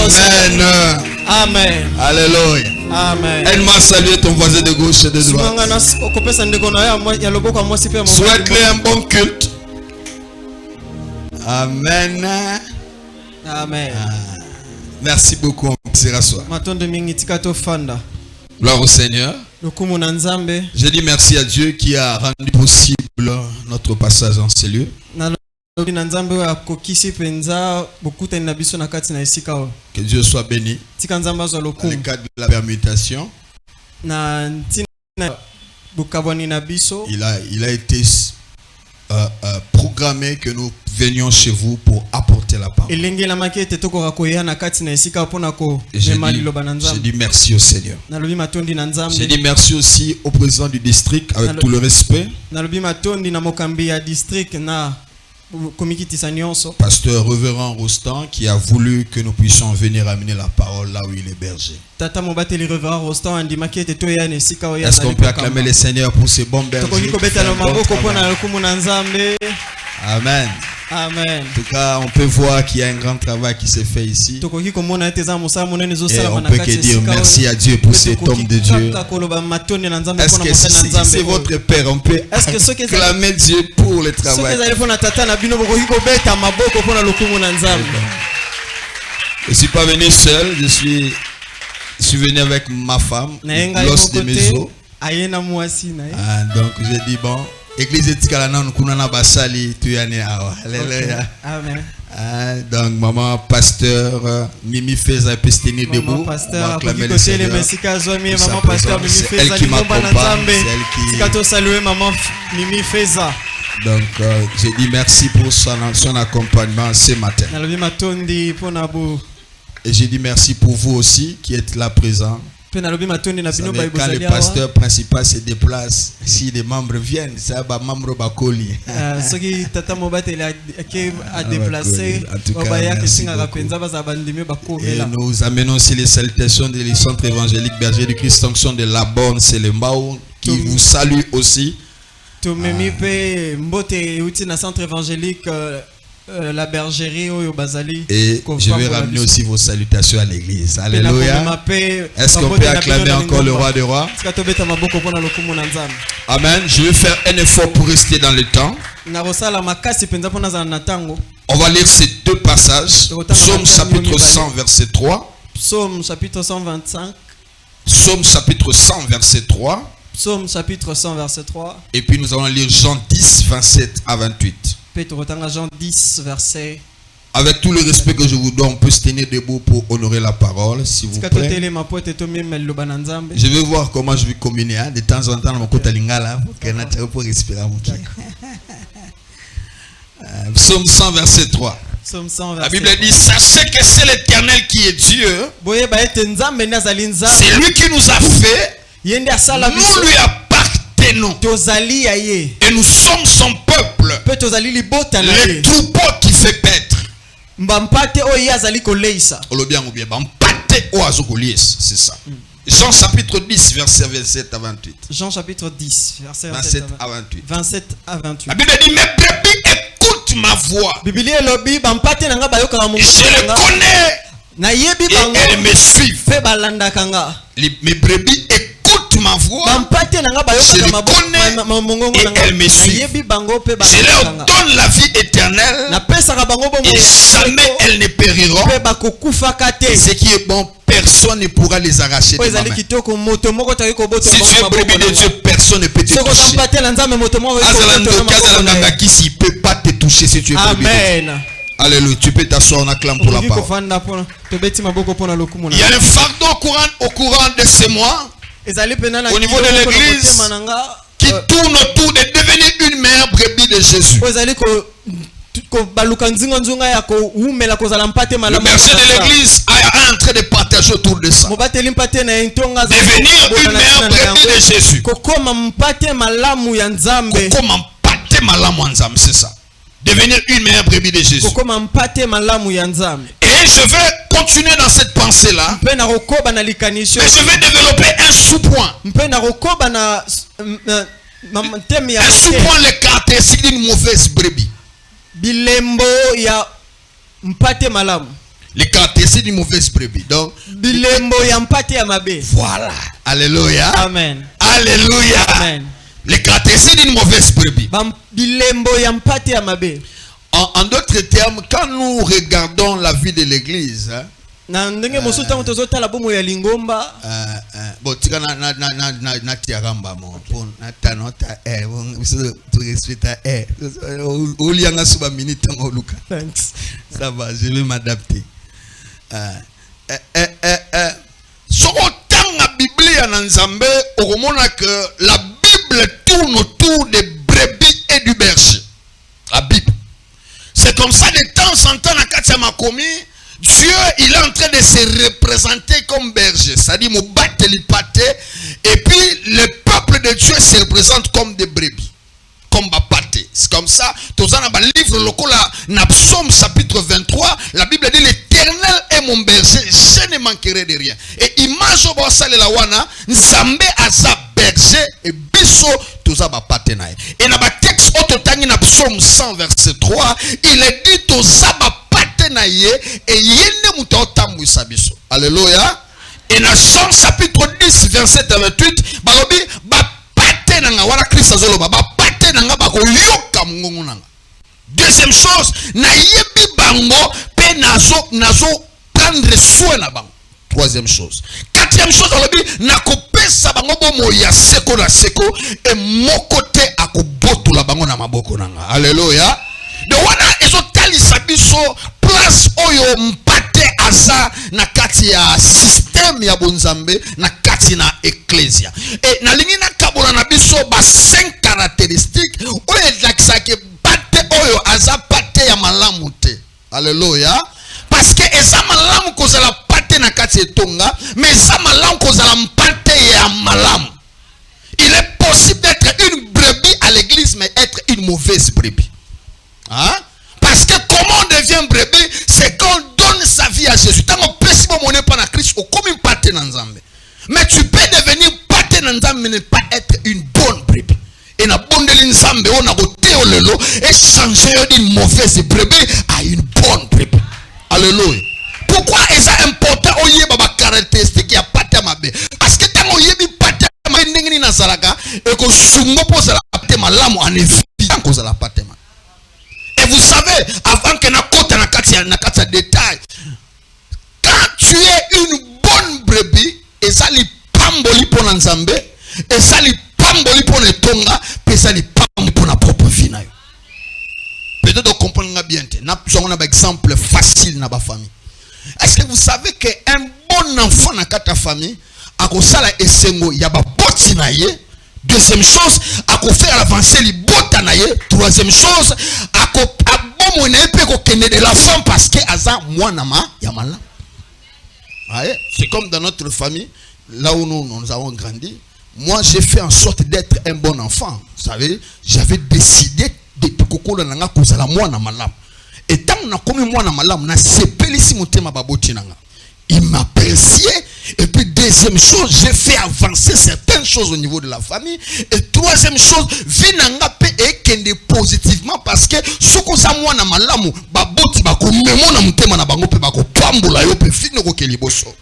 Amen. Amen. Alléluia. Amen. Aide-moi à saluer ton voisin de gauche et de droite. Souhaite-lui un bon culte. Amen. Amen. Merci beaucoup. On peut se rasseoir. Gloire au Seigneur. Je dis merci à Dieu qui a rendu possible notre passage en ces lieux. Que Dieu soit béni. Dans le cadre de la permutation, il a été programmé que nous venions chez vous pour apporter la parole. J'ai dit merci au Seigneur. J'ai dit merci aussi au président du district avec tout le respect. Pasteur Révérend Rostand qui a voulu que nous puissions venir amener la parole là où il est berger. Est-ce qu'on peut acclamer le Seigneur pour ces bons bergers? Amen. Amen. En tout cas, on peut voir qu'il y a un grand travail qui s'est fait ici. Et on peut que dire merci à Dieu pour cet homme de Dieu. Est-ce que c'est votre Père? On peut acclamer Dieu pour le travail. Je ne suis pas venu seul, je suis venu avec ma femme, l'os de mes os. Donc j'ai dit bon. Église Etikala nous kunana basali tuyane awa. Alléluia. Amen. Donc maman pasteur Mimi Feza peut se tenir debout. Pasteur maman pasteur Mimi Feza qui m'accompagne. Maman Mimi Feza. Donc j'ai dit merci pour son accompagnement ce matin. Et j'ai dit merci pour vous aussi qui êtes là présents. Quand le pasteur principal se déplace, si les membres viennent, ça va membre bakoli. Et nous amenons aussi les salutations du centre évangélique Berger du Christ Sanction de la Bonne, c'est le Mbao qui vous salue aussi. Et la bergerie et je vais ramener aussi vos salutations à l'église. Alléluia. Est-ce qu'on peut acclamer encore le roi des rois? Amen. Je vais faire un effort pour rester dans le temps. On va lire ces deux passages. Psaume chapitre 100 verset 3. Psaume chapitre 125. Psaume chapitre 100 verset 3. Psaume chapitre 100 verset 3. Et puis nous allons lire Jean 10 27 à 28. Jean 10 verset. Avec tout le respect que je vous donne, on peut se tenir debout pour honorer la parole, s'il vous plaît. Je vais voir comment je vais communier. De temps en temps, mon côté lingala pour respirer. Psaume 100 verset 3. La Bible dit: sachez que c'est l'Éternel qui est Dieu. C'est lui qui nous a fait. Nous lui appartenons. Et nous sommes son peuple. Le troupeau qui fait paître. C'est ça. Jean chapitre 10 verset 27 à 28. Jean chapitre 10 verset 27 à 28. 27 à 28. La Bible dit: mes brebis écoutent ma voix. Je le connais. Et elles me suivent. Mes brebis écoutent ma voix. Je le connais. Et elles me suivent. Je leur donne la vie éternelle. Et jamais elles ne périront. Et ce qui est bon, personne ne pourra les arracher de ma main. Si tu es brebis de Dieu, personne ne peut te toucher. Il ne peut pas te toucher si tu es brebis de Dieu. Alléluia. Tu peux t'asseoir, on acclame pour la parole. Il y a un fardeau au courant de ces mois au niveau de l'église qui tourne autour de devenir une meilleure brebis de Jésus. Le berger de l'église est en train de partager autour de ça. Devenir une meilleure brebis de Jésus. C'est ça. Devenir une meilleure brebis de Jésus. Et je vais continuer dans cette pensée-là. Mais je vais développer un sous-point. Un sous-point, les caractéristiques d'une mauvaise brebis. Les caractéristiques d'une mauvaise brebis. Donc, voilà. Alléluia. Amen. Alléluia. Amen. Les caractéristiques d'une mauvaise brebis. En d'autres termes, quand nous regardons la vie de l'église, bon, tika na tiaramba mon pour na nota tu respectes olianga suba minute ngoluka. Thanks. Ça va, je vais m'adapter. Sur autant la Bible en Nzambe, on remarque que la Bible tourne autour des brebis et du berger. La Bible. C'est comme ça de temps en temps, Dieu, il est en train de se représenter comme berger. C'est-à-dire, et puis, le peuple de Dieu se représente comme des brebis. Comme Bapate. C'est comme ça. Dans le livre, dans Psaume chapitre 23, la Bible dit l'Éternel est mon berger, je ne manquerai de rien. Et image au bossa la wana, Nzambe aza berger et biso toza Bapate nae. Et dans le texte autotangi na Psaume 100 verset 3, il est dit toza Bapate nae et yene mutaotamu isabiso. Alléluia. Et dans Jean chapitre 10 verset 28, barobi Bapate nanga wana Christ azoloba Bapate. Deuxième chose, na yebi bango pe nazo prendre soin na bango. Troisième chose. Quatrième chose, na kopesa bango bomo ya seko na seko et mon côté akoboto la bango na maboko nanga. Alléluia. De wana ezotalisa biso place oyo mpate aza na kati ya système ya bonzambe na kati na ecclesia. Et na lingi na kabola na biso ba 5 caractéristiques oyo ezakisaki pate oyo aza pate ya malamu te. Alléluia. Parce que eza malamu kozala pate na kati etonga, mais eza malamu kozala mpate ya malamu. Il est possible d'être une brebis à l'église mais être une mauvaise brebis. Hein? Parce que comment on devient brebis, c'est quand on donne sa vie à Jésus. Tant qu'on peut si on n'est pas dans Christ, on comme une pâté dans Nzambe. Mais tu peux devenir pâté dans Nzambe mais ne pas être une bonne brebis. Et na bonne de Nzambe, on a goûté au lelo et changer d'une mauvaise brebis à une bonne brebis. Alléluia. Pourquoi est-ce important au yé baba caractéristique ya pâté mabe? Parce que tant on yé bi pâté mabe n'engini na zalaka et que sungo pose la pâté malamu en évident cause la pâté mabe. Et vous savez, avant que na kota na kati détail, quand tu es une bonne brebis, et ça li pamboli pour Nzambe, et ça li pamboli pour le tonga, et ça li pamboli pour la propre vie na yo. Peut-être que vous comprenez bien. Nous avons un exemple facile dans la famille. Est-ce que vous savez qu'un bon enfant dans ta famille, à cause de la SMO, il y a un boti na ye. Deuxième chose, à quoi faire avancer les bottes na ye. Troisième chose, à quoi bon mon épée de la femme parce que aza moi nama yamala. C'est comme dans notre famille, là où nous avons grandi. Moi, j'ai fait en sorte d'être un bon enfant. Vous savez, j'avais décidé de kokolo nanga kozala moi na malam. Et tant na komi moi na malam, na sepeli si motema baboti nanga. Il m'appréciait. Et puis deuxième chose, j'ai fait avancer certaines choses au niveau de la famille. Et troisième chose, vinanga pe ekende positivement parce que soko sa moi na malamu baboti bako memo na motema na bango pe bako pambola yo pe fino ko keliboso.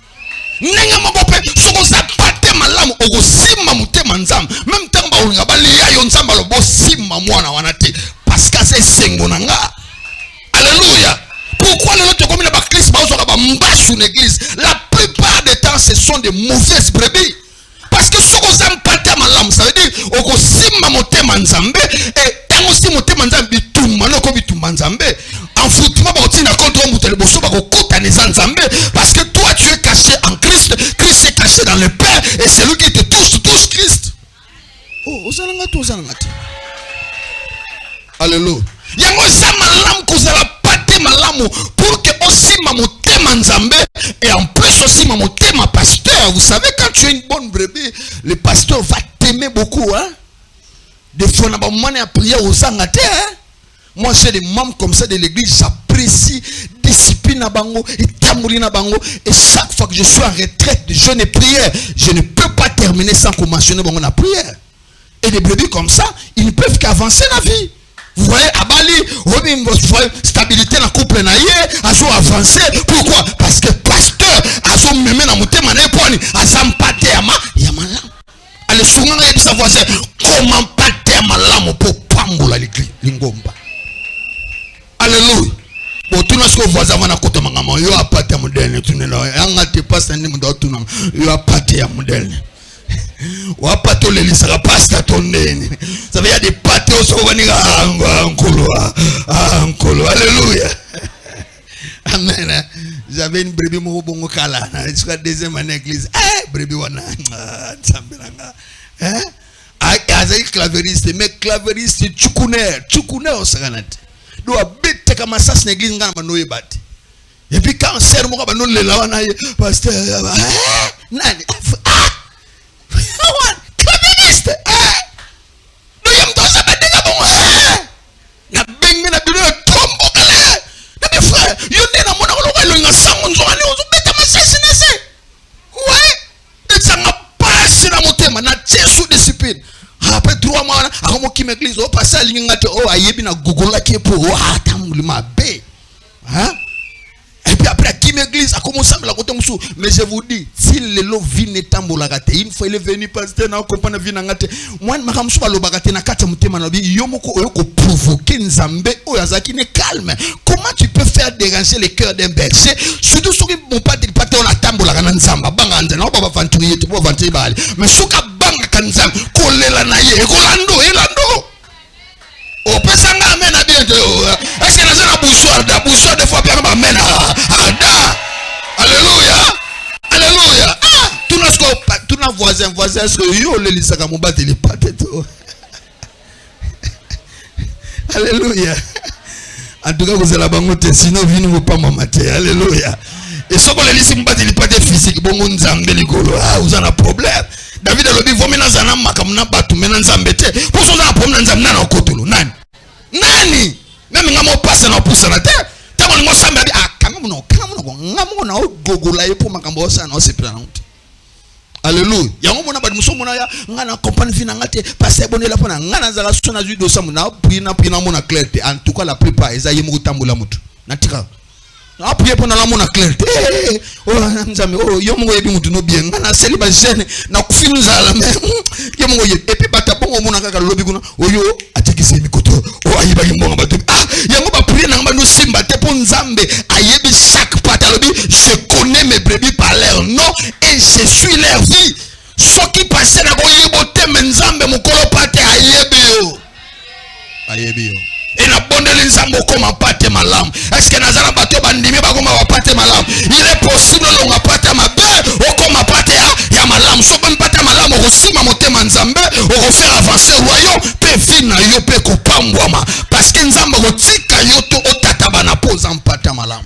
Nenga mabope soko sa pate malamu oko sima motema nzam. Même temps ba olinga balia yo nzamba lo bo sima mwana wana te parce que c'est sengo nanga. Alléluia. Pourquoi nous sommes comme les Christ une église? La plupart des temps, ce sont des mauvaises brebis. Parce que ce qu'on aime pas tellement l'âme, ça veut dire qu'on sima moté manzambe et tant aussi moté manzambe bitumba no ko bitumba nzambe. En foutement ba otina contre mutele boso ba ko kota ne nzambe parce que toi tu es caché en Christ, Christ est caché dans le Père et c'est lui qui te touche Christ. Oh, ozalanga to ozalanga. Alléluia. Yango sa malam kozala pate malamu pour que aussi mamotema nzambe et en plus aussi mamotema pasteur. Vous savez quand tu es une bonne brebis, le pasteur va t'aimer beaucoup hein. Des fois na ba moment à prière aux angate hein. Moi j'ai des membres comme ça de l'église, j'apprécie discipline na bango et tamuri na bango et chaque fois que je suis en retraite de jeûne et prière, je ne peux pas terminer sans mentionner bango na prière. Et des brebis comme ça, ils ne peuvent qu'avancer la vie. Vous voyez, Abali, stabilité dans le couple, a avancé. Pourquoi? Parce que pasteur a même dans mon thème, a zampate ya malam. Allez, souvent, il savoir comment pate ya malam pour pambola l'ingomba. Alléluia. Bon, tout ce que voisin a côté mangama, yo a pate ya modèle, tu n'es là, yanga te passe un niveau d'autre, yo a pate ya modèle. Ou a pate le lissera passe à ton nez. Ça veut dire des pâtés au souvenir à Ankolo. Alléluia. Amen. J'avais une brebis moubongo kala. Jusqu'à deuxième année église. Brebis wana. Azay clavériste. Mais clavériste, tchoukoune au saganat. Doa bête comme ça, c'est l'église ngana manoye bate. Et puis quand sert mon rabanon le lawana, pasteur. Nani. Clavériste. No yam to sa bate ka bon. Na bengi na bino tombo kala. Na mes frères, yo ne na mona ko lo nga sango nzongane ozo beta masasi na se. Ouais. Ça m'a passé na motema na tiesu discipline. Après 3 mois, ako ki m'église o passer linga te o ayebi na gogola ki pour o atamulima be. Hein? Et puis après, qui m'église a commencé à me la côté moussou. Mais je vous dis, si le lot vit n'étambola gâté, une fois il est venu pasteur, na comprendre vie n'angate. Moi, ma femme soit l'obagate na kata mutema na bi, yomoko oyoko provoquer nzambe oyazaki ne calme. Comment tu peux faire déranger le cœur d'un berger? Surtout ceux qui vont pas dire pas on a tambola kana nzamba banga nzana, on va venturier, tu peux venturier bali. Mais ceux qui banga kanzam, kolela na ye, elando. Oh, pesanga amen à bien. Est-ce que nous avons boussoir des fois bien amen ada. Alléluia. Alléluia. Tout nos voisins est-ce que yo le lisaka mo bateli pateto. Alléluia. En tout cas vous allez la bangote sinon vini vous pas mamater. Alléluia. Et ce qu'on le lisi mo bateli pate physique bongo nzambe likolo. Vous en a problème. David alobi vomi na zana makamuna batu mena nzambe te. Pour son na problème nzambe na okotolo nani? Nani? Même ngamo passe na pousse na terre. Tango ngo samba bi kanga ngamo na gogola yepo makambo sana o sepela na uti. Alléluia. Yango mona ba muso mona ya ngana compagnie fina ngate passer bonela pona ngana zala sona zu do samu na pina mona clarté. En tout cas la plupart ezaye mu tambola mutu. Natika. Na prier pour la mona clarté. Oh nzambe oh yo mo yebi mutu no bien ngana seli ba jeune na kufinu zala me. Yo mo yebi et puis bata bongo mona kaka lobi kuna oyo atikise mikoto o ayiba yimbonga batu yango ba prier na ngamba no simba te po nzambe ayebi chaque patte lobi je connais mes brebis par leur nom et je suis leur vie so qui passe na ko yebo te nzambe mukolo pate ayebi yo et na bondeli nzambe koma pate malam est-ce que nazala bato bandimi bakoma pate malam il est possible longa pate mabe okoma pate ya malam so bon pate malam okosima motema nzambe okofaire avancer royaume pe fina yo pe kopambwama parce que nzambe kotika yo to otata bana poza mpate malam.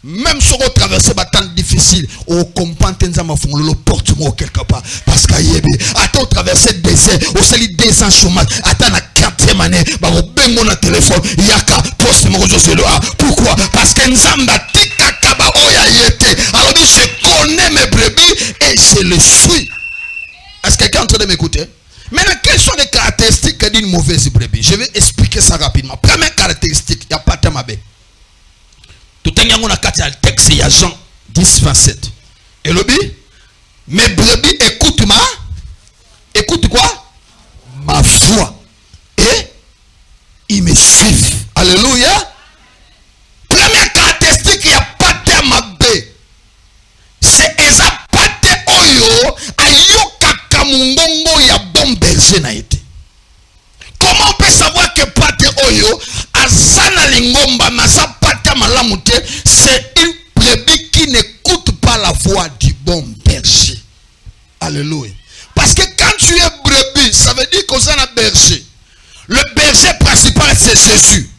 Même si on traverse des temps difficiles, on comprend que nous avons fait le porte-moi quelque part. Parce qu'il y a attends traverser des désert, on s'est dit 200 chômage, attends la 4e année, bah on bang mon téléphone, yaka poste mon José Loa. Pourquoi? Parce que nous avons tika kaba oya yete. Alors je connais mes brebis et je les suis. Est-ce que quelqu'un est en train de m'écouter? Maintenant, quelles sont les caractéristiques d'une mauvaise brebis? Je vais expliquer ça rapidement. Première caractéristique, il n'y a pas de mabé. Tout le monde a le texte, il y a Jean 10, 27. Et le dit, mes brebis écoute quoi? Ma voix. Et ils me suivent. Alléluia. Première caractéristique, il n'y a pas de mabé. C'est eza pate oyo ayoka kamungongo ya bon berger na été. Comment on peut savoir que pate oyo azana lingomba nasa pate malamute? C'est une brebis qui n'écoute pas la voix du bon berger. Alléluia. Parce que quand tu es brebis, ça veut dire qu'on a berger. Le berger principal c'est Jésus.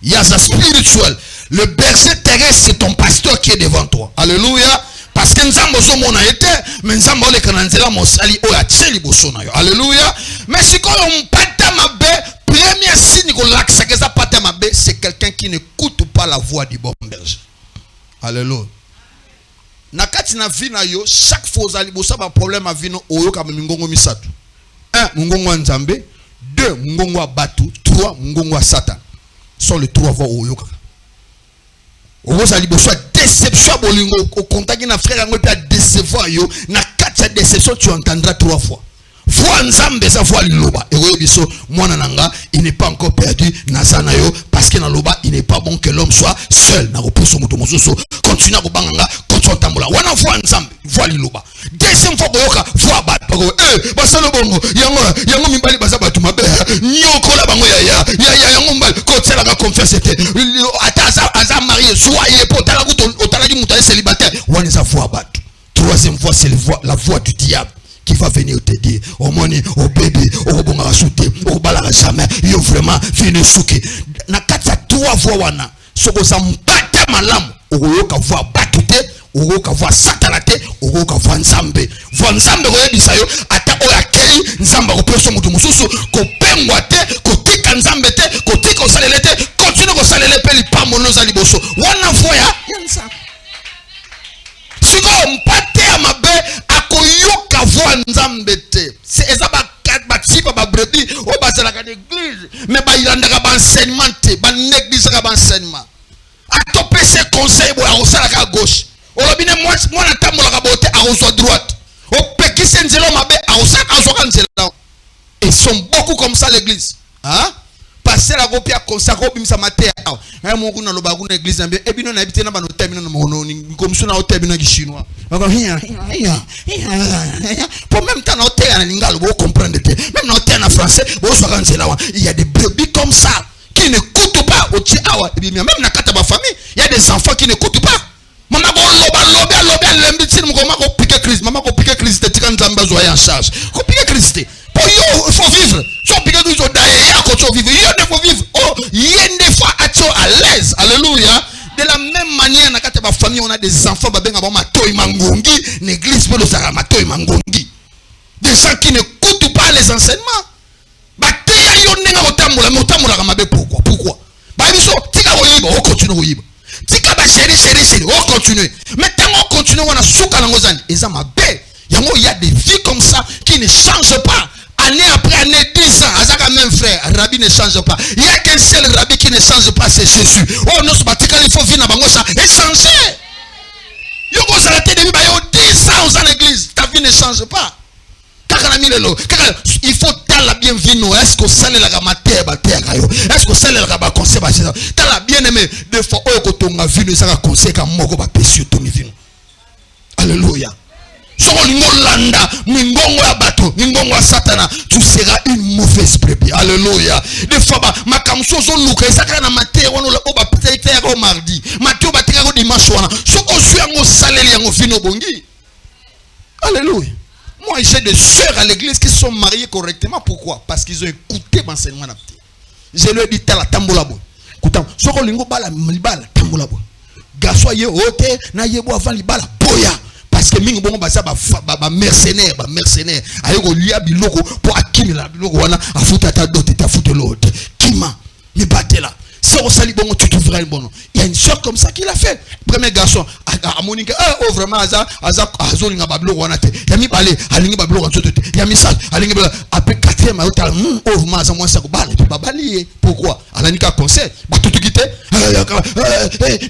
Il y a ça spirituel. Le berger terrestre c'est ton pasteur qui est devant toi. Alléluia. Parce que nous avons été, mais nous avons les cananzela mosali oya cheli bosona yo. Alléluia. Mais si quand on pata mabe, premier signe qu'on l'axe que ça pata mabe, c'est quelqu'un qui n'écoute pas la voix du bon berger. Alléluia. Nakati na vina yo, chaque fois ozali bosa ba problème a vino oyo ka mingongo misatu. Un mungongo nzambe, 2 ngongo batu, 3 ngongo satan. Sont les 3 voix au yoka. Vous allez besoin déception bolingo au contact na frère ngo ta décevoir yo na 4 déception tu entendras 3 fois. Foi nzambe sa foi liloba et oui biso mwana nanga il n'est pas encore perdu na sana yo parce que na loba il n'est pas bon que l'homme soit seul na reposo moto mososo continue à banganga continue tambola wana foi nzambe foi liloba deuxième fois boyoka foi bat basalo bongo yango mibali baza batu mabe nyoko la bango ya yango mbali ko tsela ka confiance te ata aza marié soyez pour tala kuto otala di muta célibataire wana sa foi bat troisième fois c'est la voix du diable qui va venir te dire oh moni oh bébé oh bonga rasouté oh balaka jamais yo vraiment fini souki na kati 3 voix wana soko sa mpata malamu oyoka voix batute oyoka voix satalate oyoka voix nzambe ko yebisa yo ata oyakeli nzamba ko peso mutu mususu ko pengwa te ko tika nzambe te ko tika osalele te continue ko salele pe lipambo noza liboso wana voix ya nzambe siko mpate ya mabe akoyoka voix nzambe te c'est ezaba batipa ba brebis o bazala ka d'église mais ba ilandaka ba enseignement te ba négligera ka ba enseignement atope ses conseils bo arosala ka gauche olobine moi na tambola ka bote aroswa droite o pekise nzelo mabe arosaka asoka nzela et sont beaucoup comme ça l'église hein passer la copie à consacrer bimsa maté hein mon kuna loba kuna église ambe e bino na habiter na ba no terminer na mono comme ça na o terminer na chinois pour même temps na terre na lingalo vous comprendre même na terre na français vous soyez nzela il y a des brebis comme ça qui n'écoutent pas au tiawa et même na kata ba famille il y a des enfants qui n'écoutent pas maman ko loba l'embitine mo ko piquer crise maman ko piquer crise te tika nzamba zo en charge ko piquer crise te pour yo il faut vivre so piquer crise d'ailleurs à côté vivre yo ne faut vivre oh yende fois à l'aise alléluia. De la même manière na kata ba famille on a des enfants ba benga ba matoi mangongi l'église peut le faire matoi mangongi des gens qui n'écoutent pas les enseignements ba te yo nenga otambola ka mabe pourquoi ba biso tika oyiba o continue oyiba tika ba chéri on continue mais tant on continue on a souka nango zani eza mabe yango il y a des vies comme ça qui ne changent pas année après année 10 ans azaka même frère rabbi ne change pas il y a qu'un seul rabbi qui ne change pas c'est Jésus oh non il faut venir bango ça et changer yo ko ça te depuis ba yo 10 ans aux l'église ta vie ne change pas il faut la bienvenue est-ce que ça la mater ba terre yo est-ce que ça la ba conseil ba ta la bien aimé deux fois o ko tonga vino ça conseil ka moko ba pesi to mi vino alléluia. Soko lingolanda mingongo ya bato mingongo ya satana tu seras une mauvaise brebis alléluia. Des fois makamso zo luka esaka na mater wono la ba peut-être ko mardi matio ba tika ko dimanche wana soko suyango saleli yango vino bongi alléluia. Moi j'ai des sœurs à l'église qui sont mariées correctement. Pourquoi? Parce qu'ils ont écouté l'enseignement. Je leur ai dit tala tambola bo kutam soko lingo bala libala tambola bo garçon ye ote na yebo avant libala boya. Parce que mingi bongo basa ba mercenaire ayoko lia biloko pour akimela biloko wana afuta ta dote ta futa l'autre kima me batela c'est au sali bongo tu trouveras bon il y a une sœur comme ça qui l'a fait premier garçon à Monique oh vraiment azolinga ba biloko wana te yami balé alingi ba biloko nzoto te yami sal alingi ba après 4e ayotal oh vraiment aza moi ça ko bala te babali pourquoi alanika conseil ba tutu kité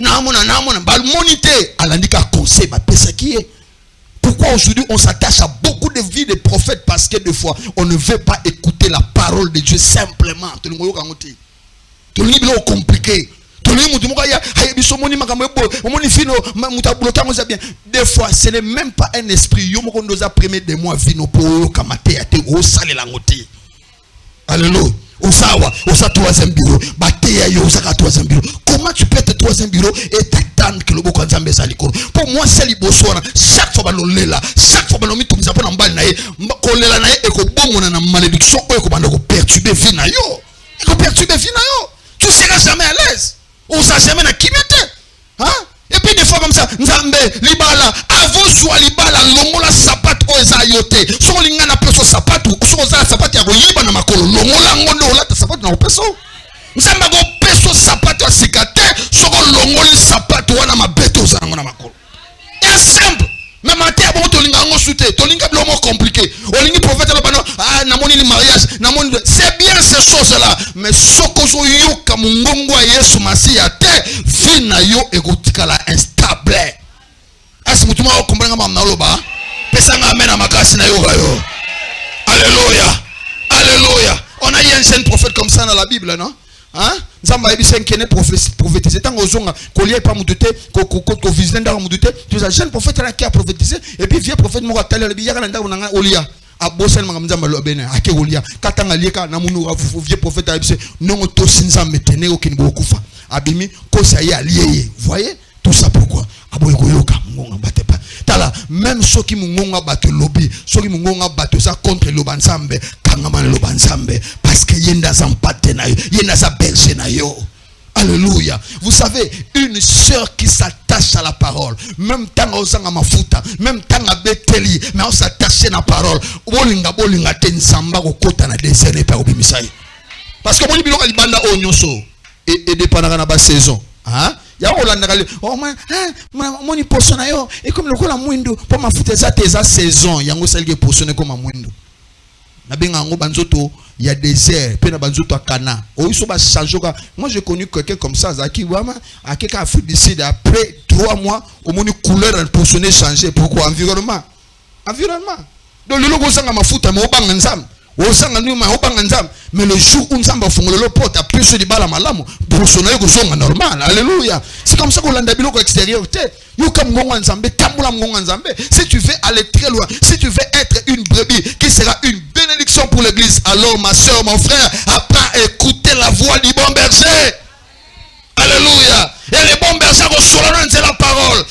na mona ba monité alanika conseil ba pesa qui est. Pourquoi aujourd'hui on s'attache à beaucoup de vies de prophètes? Parce que des fois on ne veut pas écouter la parole de Dieu simplement. Tout le monde est compliqué. Des fois ce n'est même pas un esprit. Alléluia. Osa troisième bureau. Comment tu peux être troisième bureau et t'attendre que le beau Nzambe salikoro? Pour moi c'est libosona. Chaque fois là, chaque fois balomi tout ça pour mbali nae, kolela nae et ko bongo na malédiction ou ko banda ko perturber vie na yo. Et ko perturber vie na yo. Tu seras jamais à l'aise. Osa jamais na kimete. Hein? Et puis des fois comme ça, Nzambe libala avant soit libala longola sapato oza yote. So linga na peso sapato, so oza sapato ya koyiba na makolo. Longola ngono la ta sapato na peso. Nzamba go peso sapato asikate, so go longoli sapato wana mabeto za ngona makolo. C'est simple. Mais matin bon to linga ngo sute, to linga blomo compliqué. O lingi prophète ba no ah namoni le mariage namoni c'est bien ces choses là mais sokozo yoka mungongo ya Yesu Masiya te vie na yo ekotikala instable. Asi mutu ma comprendre ngama naloba pesa ngame na makasi na yo gayo. Alléluia. Alléluia. On a eu un jeune prophète comme ça dans la Bible, non? Hein? Nzamba ebi senkene prophétiser tant ozonga kolia pas mutute ko visiter ndako mutute tu as jeune prophète là qui a prophétisé et puis vieux prophète mo katala le biyaka ndako nanga olia a bosen manga nzamba lobene ake olia katanga lieka na munu vieux prophète a bise non to sinza metene okini bokufa abimi kosa ya lieye. Voyez tout ça pourquoi aboye koyoka ngonga batepa tala même ceux qui mungonga bato lobby ceux qui mungonga bato ça contre le bansambe kangama le bansambe parce que yenda zampate na yo yenda za berger na yo. Alléluia. Vous savez, une sœur qui s'attache à la parole, même tant osanga mafuta, même tant a beteli, mais on s'attache à la parole. Bolinga ten samba ko kota na désert pa obimisai. Parce que moni biloko libanda onyoso et dépendant na ba saison. Hein? Ya olanda kale oh moni posona yo et comme le ko la mwindo po mafuta za teza saison yango selge posone comme mwindo. Na benga ngo banzoto il y a désert pe na banzoto akana o so ba changer. Moi j'ai connu quelqu'un comme ça zaki wama akeka Afrique du Sud après 3 mois au moni couleur en posone changer. Pourquoi? Environnement donc le logo sanga mafuta mo banga nzam o sanga nyuma o banga nzam mais le jour où nzamba fongolo le porte a plus de bala malamu posone ko songa normal. Alléluia. C'est comme ça qu'on landa biloko extérieur te yo kam ngonga nzambe tambula ngonga nzambe. Si tu veux aller très loin, si tu veux être une brebis qui sera une bénédiction pour l'église, alors ma soeur, mon frère, apprends à écouter la voix du bon berger. Alléluia. Et les bons bergers c'est la parole.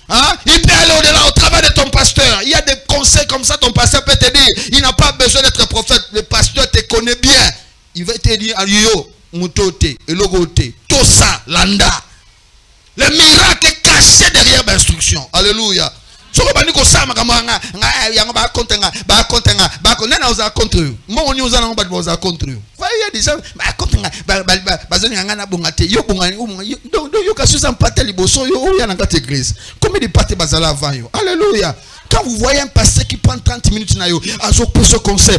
Hein? Il peut aller au-delà au travail de ton pasteur. Il y a des conseils comme ça, ton pasteur peut te dire. Il n'a pas besoin d'être prophète. Le pasteur te connaît bien. Il va te dire, yo, mutote, elogote, tosa, landa. Le miracle est caché derrière l'instruction. Alléluia. Soko bani ko sama kamanga yango ba kontenga nena uza contre eux mo ni uza na ba uza contre eux voyez déjà ba kontenga ba zoni ngana na bongate yo bonga yo ka suza mpate liboso yo ya na kati église combien de pate bazala avant yo. Alléluia. Quand vous voyez un pasteur qui prend 30 minutes na yo azo ce conseil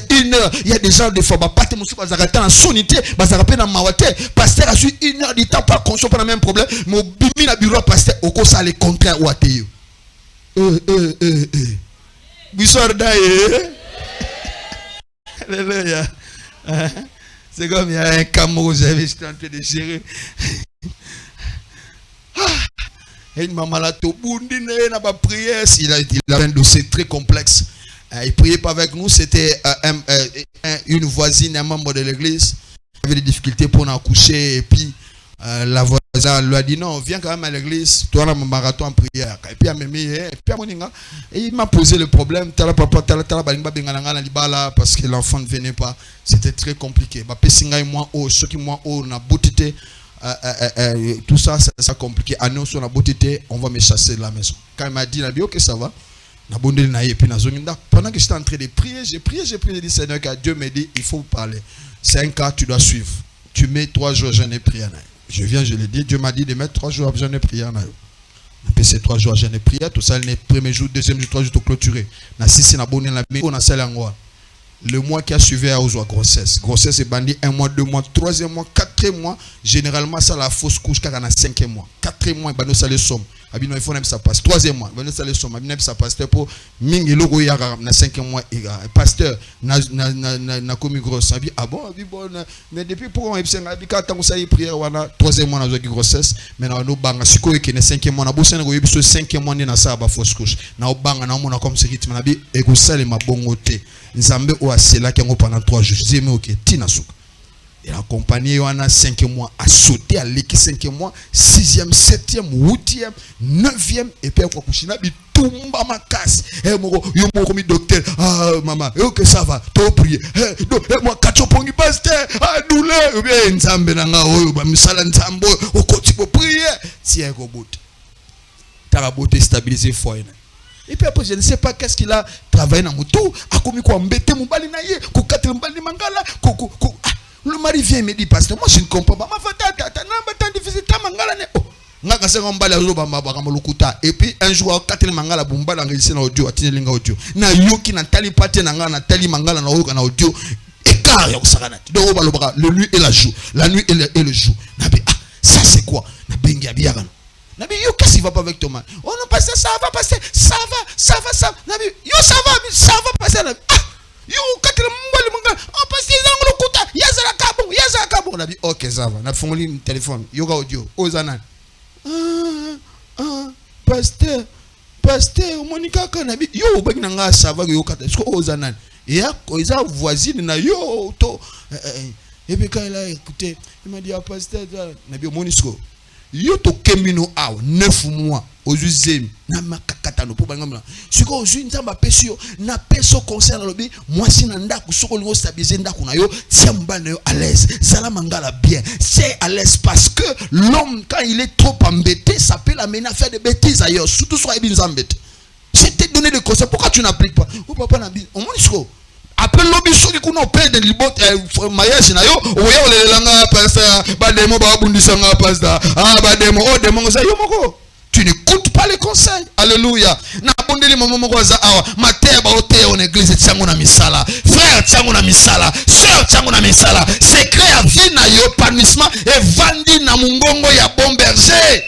une heure, il y a des gens des fois ba pate musu bazakata na sonité bazaka na mawate pasteur a su 1 heure du temps pas conscient pas le même problème mais bimi na bureau pasteur oko ça le contraire ou ateyo. Alléluia. C'est comme il y a un camo, j'étais en train de gérer. Et une maman là, tout le n'a pas prié. Il a un dossier très complexe. Il priait pas avec nous. C'était une voisine, un membre de l'église. Il avait des difficultés pour en accoucher. Et puis, la voisine lui a dit non, viens quand même à l'église, toi là mon marathon en prière. Et puis il m'a posé le problème, parce que l'enfant ne venait pas, c'était très compliqué. Ceux qui moi na beauté, tout ça c'est compliqué. Annonce on a beauté, on va me chasser de la maison. Quand il m'a dit, ok ça va. Pendant que j'étais en train de prier, j'ai prié, j'ai dit Seigneur, Dieu me dit il faut parler. C'est un cas, tu dois suivre. Tu mets 3 jours, je n'ai prié. Je viens, je l'ai dit, Dieu m'a dit de mettre 3 jours, je n'ai prié. Après ces 3 jours, je n'ai prié. Tout ça, le premier jour, deuxième jour, 3 jours, tout clôturé. Le mois qui a suivi à Ozoa, grossesse. Grossesse est bandit 1 mois, 2 mois, 3e mois, 4e mois. Généralement, ça la fausse couche car on a 5e mois. 4e mois, il ça les sommes. Il faut que ça passe. 3e mois, il ça les sommes. Il ça passe pour Ming et Logo Yara, na 5e mois. Pasteur, na commis grosse. Ah bon, mais depuis pour on a quand on s'est prié, on a 3e mois, on a grossesse. Maintenant, nous bang, si quoi qui est 5e mois, on a beau s'en aller sur 5e mois, on a ça à fausse couche. Na bang, on a comme ce rythme, on a dit, et que ça, les ma bon côté. Nzambe oasela qui pendant 3 jours. Je dis, mais ok, Tinasuka. Et la compagnie, on a 5 mois à sauter à l'équipe 5 mois, 6e, 7e, 8e, 9e, et puis on a dit, tout le monde ma casse. Et moi, je suis docteur. Ah, maman, ok, ça va, tu prier. Et moi, quand tu prends pasteur, ah, douleur, bien, Nzambe, nanga, oh, bah, misala Nzambe, au côté pour prier. Tiens, au bout. T'as la beauté stabilisée, foi. Et puis après, je ne sais pas qu'est-ce qu'il a travaillé dans mon tour. A commis quoi, mbete mbali na ye, ko katre mbali mangala, le mari vient et me dit, pasteur, moi je ne comprends pas. Ma fata, tant difficile, ta mangala ne. Oh, nga senga mbala zo bamba bakamalukuta et puis un jour katele mangala bumba la ngisi na audio atinelinga audio na yoki na tali pate na nga na tali mangala na oyo na audio écart ya kusakana donc balobaka le nuit et la jour la nuit et le jour nabi ah ça c'est quoi na bengi abiyaka nabi yo qu'est-ce qui va pas avec ton mal oh non pasteur ça va passer ça va nabi yo ça va passer nabi ah yo katele mbali mangala oh pasteur zangu lukuta yazala kabo nabi OK ça va na fongoli téléphone yoga audio ozana pasteur monika kanabi yo baki na nga sava yo kata est-ce que ozana ya koza voisine na yo to et puis quand il a écouté il m'a dit ah pasteur nabi monisco yo to kemino a 9 mois ozuzemi na makakatano po bangamba siko ozu nzamba pesio na peso concert lobi mwasi na ndaku soko lingo stabiliser ndaku na yo tia mbala na yo à l'aise sala mangala bien c'est à l'aise parce que l'homme quand il est trop embêté ça peut l'amener à faire des bêtises ailleurs surtout soit ibn zambet je t'ai donné des conseils pourquoi tu n'appliques pas oh papa na bi on monisco après lobby soki kuna opel de libot mariage na yo oya olelanga pasteur ba demo ba bundisa nga pasteur ah ba demo oh demo ça yo moko tu n'écoutes pas les conseils. Alléluia. Na bondeli maman moko za awa mater ba ote en église tsango na misala frère tsango na misala sœur tsango na misala secret ya vie na yo épanouissement et vandi na mungongo ya bon berger.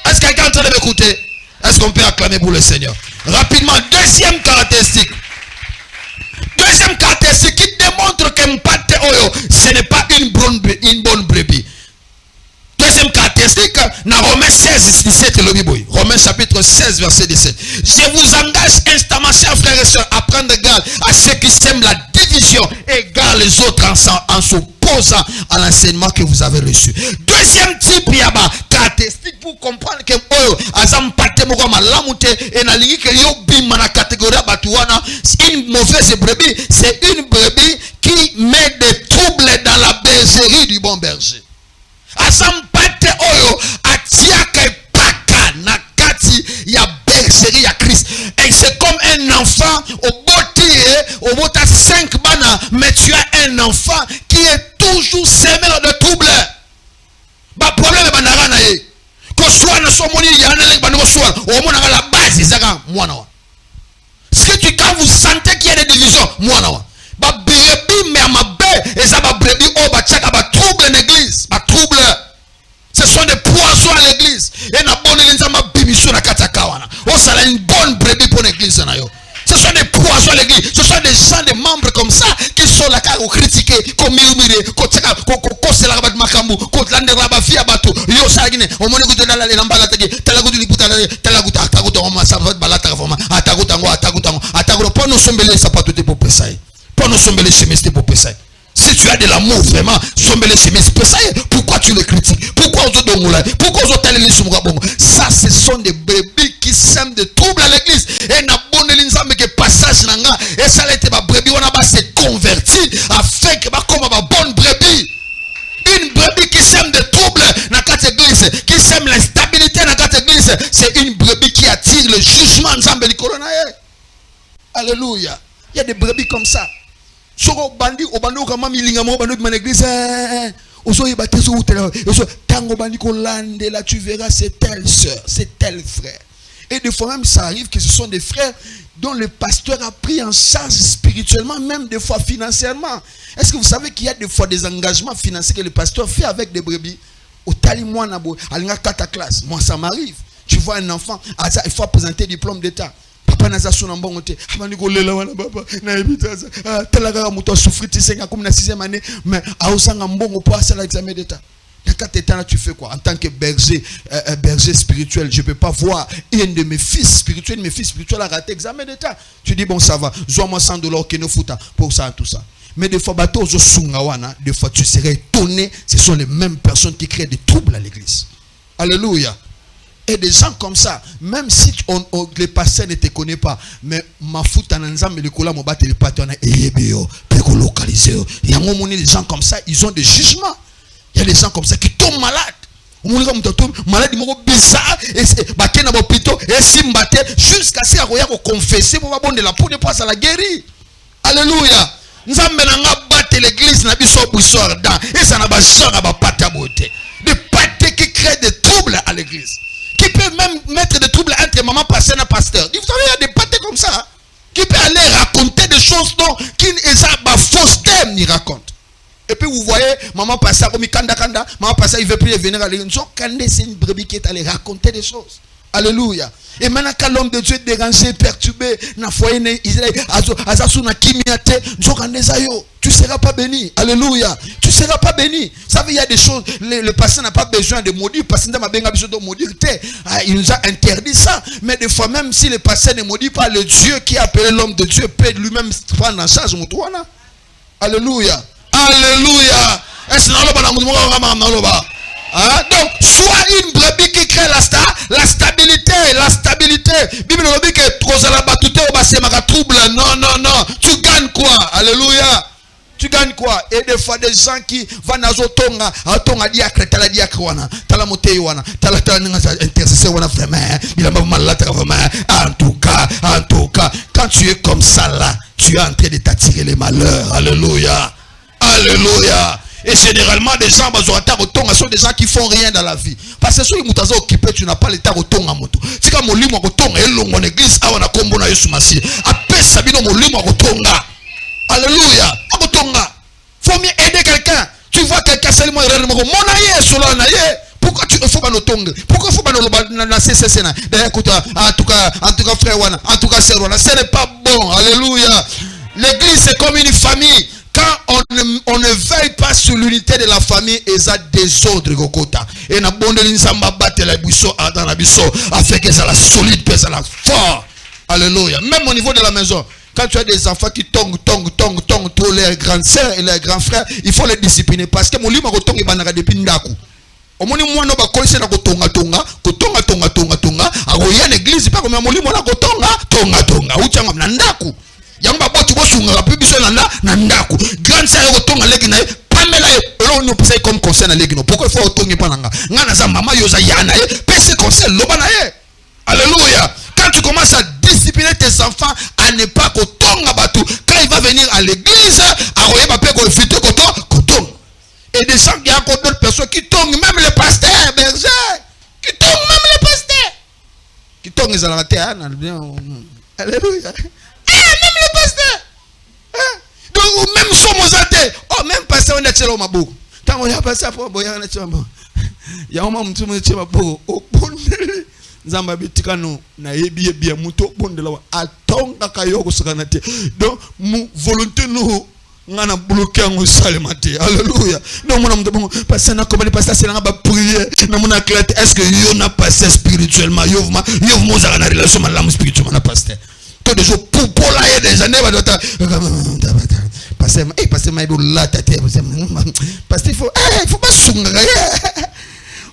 Est-ce que quelqu'un est en train de m'écouter? Est-ce qu'on peut acclamer pour le Seigneur? Rapidement, deuxième caractéristique qui démontre que Mpate Oyo, ce n'est pas une bonne brebis. Deuxième caractéristique, dans Romains 16, 17, Romains chapitre 16, verset 17. Je vous engage instamment, chers frères et sœurs, à prendre garde à ceux qui sèment la division, égale les autres en s'opposant à l'enseignement que vous avez reçu. Deuxième type, caractéristique pour comprendre que Azam Pate Moko Malamute et Nalingi que yo bim na catégorie Batuana, une mauvaise brebis, c'est une brebis qui met des troubles dans la bergerie du bon berger. Azam Pate Oyo atiaka paka na kati ya bergerie ya Christ. Et c'est comme un enfant au bota 5 bana, mais tu as un enfant qui est toujours semé dans de troubles. Ba problème banara na ye. Ko soit na somoni yana le banoko soit au mona la base zaka mwana wa. Ce que tu quand vous sentez qu'il y a des divisions mwana wa. Ba brebis mais amabe et ça ba brebis o ba chaka ba trouble l'église, ba trouble. Ce sont des poissons à l'église. Et na bonne nzamba bimisho na katakawana. O sala une bonne brebis pour l'église na yo. Ce sont des poissons à l'église. Ce sont des gens, des membres comme ça qui sont là pour critiquer, comme murmurer, comme c'est la rabat makambu, comme l'ande rabat fia bateau. Yo sagine, on m'a dit que la lambala tagi, talagutu liputa, talaguta, ataguta, on m'a savat balata forma, ataguta, pour nous sombrer sapatote pour pesaï, pour nous sombrer les chemises pour pesaï. Si tu as de l'amour vraiment, sombrer les chemises pesaï, pourquoi tu les critiques? Pourquoi on te donne là? Pourquoi on te les sombra bon? Ça, ce sont des brebis qui sèment des troubles à l'église. Et na bonne linzambe que passage nanga, et ça l'était ma brebis, on a pas se converti afin que ma comme ma bonne brebis. Une brebis qui sème des troubles dans cette église, qui sème l'instabilité dans cette église, c'est une brebis qui attire le jugement de Corona. Alléluia. Il y a des brebis comme ça. Soko bandi obando kama milinga mo bando de l'église oso yebate so utela oso tango bandi ko lande là tu verras c'est telle sœur, c'est tel frère. Et des fois même ça arrive que ce sont des frères dont le pasteur a pris en charge spirituellement, même des fois financièrement. Est-ce que vous savez qu'il y a des fois des engagements financiers que le pasteur fait avec des brebis? Au tali moi nabo alinga kata classe. Moi ça m'arrive. Tu vois un enfant, il faut présenter diplôme d'état. Papa naza sona mbongo te. Abandi ko lela wana papa na ebita za. Talaga muto souffrir tisenga comme na 6e année mais aosanga mbongo pour passer l'examen d'état. Là, tu fais quoi? En tant que berger, berger spirituel, je ne peux pas voir un de mes fils spirituels a raté l'examen d'état. Tu dis, bon, ça va, moi $100 qui ne fouta pour ça, tout ça. Mais des fois, des fois, tu serais étonné, ce sont les mêmes personnes qui créent des troubles à l'église. Alléluia. Et des gens comme ça, même si les pasteurs ne te connaissent pas, mais ma fout en ensemble, les colas, mon bat, les pasteurs, il y a des gens comme ça, ils ont des jugements. Il y a des gens comme ça qui tombent malades. On malade, ils sont bizarres. Et c'est jusqu'à ce qu'ils aient confessé pour de la peau de poisson à la guérir. Alléluia. Nous avons battu l'église. Et ça n'a pas besoin de battre. De battre qui crée des troubles à l'église. Qui peut même mettre des troubles entre maman pasteur et pasteur. Vous savez, il y a des pâtés comme ça. Hein, qui peut aller raconter des choses dont qui est fausse thème, il raconte. Et puis vous voyez, maman pasteur, maman pasteur, il veut plus venir à l'église. C'est une brebis qui est allée raconter des choses. Alléluia. Et maintenant, quand l'homme de Dieu est dérangé, perturbé, tu ne seras pas béni. Alléluia. Tu ne seras pas béni. Vous savez, il y a des choses, le pasteur n'a pas besoin de maudire. Il nous a interdit ça. Mais des fois, même si le pasteur ne maudit pas, le Dieu qui a appelé l'homme de Dieu peut lui-même prendre en charge. Alléluia. Alléluia. Hein? Donc, sois une brebis qui crée la stabilité. La stabilité. Bible nous dit que trouble. Non. Tu gagnes quoi? Alléluia. Tu gagnes quoi? Et des fois, des gens qui vont dans Tonga, Tonga diacre, tala diacre, tala moté, tala intercesseur, en tout cas, quand tu es comme ça là, tu es en train de t'attirer les malheurs. Alléluia. Alléluia. Et généralement, des gens sont des gens qui font rien dans la vie. Parce que si tu es occupé, tu n'as pas le temps de faire moto. Si tu as mon église, alléluia. Il faut mieux aider quelqu'un. Tu vois quelqu'un seulement pourquoi tu faut pas notonga? Pourquoi faut pas na CCC na? En tout cas frère wana, en tout cas sœur wana, ce n'est pas bon. Alléluia. L'église c'est comme une famille. Quand on ne veille pas sur l'unité de la famille, et ça désordre gokota. Et na bonde l'insamba battre la buisson dans la buisson, afin que ça la solide, que ça la fort. Alléluia. Même au niveau de la maison, quand tu as des enfants qui tong trop leurs grandes sœurs et leurs grands frères, il faut les discipliner parce que mon livre ko tong banaka depuis ndaku. Au moins moi ba ko na ko tonga agoya l'église pas comme mon livre na ko tonga uchanga na ndaku. Yamba botu bosunga la publicité na ndaku. Grande sœur ko tonga legi na pamela elo no pesa comme conseil na legi no. Pourquoi il faut tonga pananga? Ngana za mama yoza yana e pese conseil lobana e. Alléluia. Quand tu commences à discipliner tes enfants à ne pas kotonga batu, quand il va venir à l'église, aroye ba pe ko inviter koton. Et des gens qui ont d'autres personnes qui tongent même le pasteur, berger, qui tongent même le pasteur. Qui tongent les alatés, alléluia. Même le pasteur. Donc même somozate, oh même pasteur on a tchelo mabou. Tant on a passé pour boya na tchelo. Ya oma mtu mwe tchelo mabou. Zamba bitikano na yebi bia muto bondela atonga kayoko sakanate. Donc mu volonté nous ngana bloquer en salemate. Alléluia. Donc mon homme passer na comme passer c'est na ba prier na mona clate est-ce que yo na passé spirituellement yo mo za na relation malamu spirituellement na pasteur. Tous les jours pour la des années va dota passer mai la tête pasteur il faut pas sunga.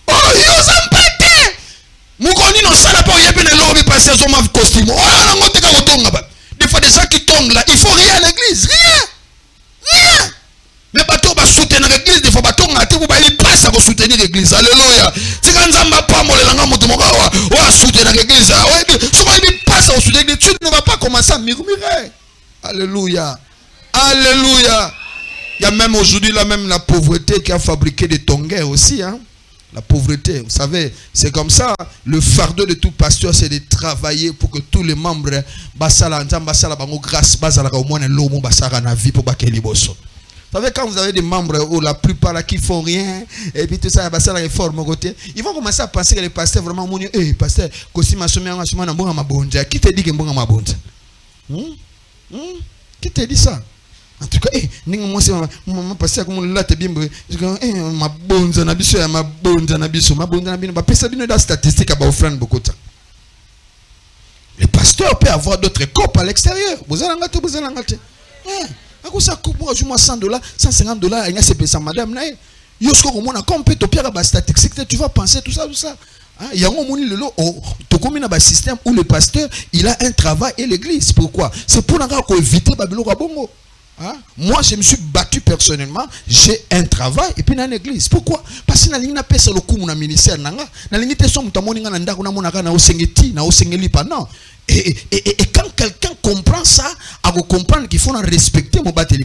Oh yo zampate. Mukoni no sala pa yepe na lobi passer son ma costume. Oh na ngote ka otonga ba. Des fois des gens qui tombent là, il faut rien à l'église, rien. Mais bateau va soutenir l'église, des fois bateau ngate vous ba il passe à soutenir l'église. Alléluia. Si quand nzamba pa molelanga moto mokawa, wa soutenir l'église. Souvent il passe à soutenir l'église, tu ne vas pas commencer à murmurer. Alléluia. Alléluia. Il y a même aujourd'hui là même la pauvreté qui a fabriqué des tongues aussi hein. La pauvreté, vous savez, c'est comme ça. Le fardeau de tout pasteur, c'est de travailler pour que tous les membres basala bango grâce basala au moins l'homme basara na vie pour bakeli bosso. Vous savez quand vous avez des membres ou la plupart là qui font rien et puis tout ça basala réforme côté, ils vont commencer à penser que les pasteurs vraiment mon pasteur kosima somia na mbonga mabonja. Qui te dit que mbonga mabonja? Qui te dit ça? En tout cas, ningo moi passer comme la te bimbo ma bonza na biso ya ma bonza na biso ba pesa bino da statistique ba offrande beaucoup de temps. Le pasteur peut avoir d'autres copes à l'extérieur. Vous allez ngate. Akosa coupe moi joue moi $100, $150 nya c'est madame na yosko ko mona comme peut to pierre ba statistique tu vas penser tout ça. Il y a un moment où système où le pasteur il a un travail et l'église. Pourquoi? C'est pour éviter Babylone Bongo. Hein? Moi, je me suis battu personnellement. J'ai un travail et puis dans l'église. Pourquoi? Parce que je n'ai pas le coup de ministère. Je n'ai pas non. Et quand quelqu'un comprend ça, il faut comprendre qu'il faut respecter mon bâtiment.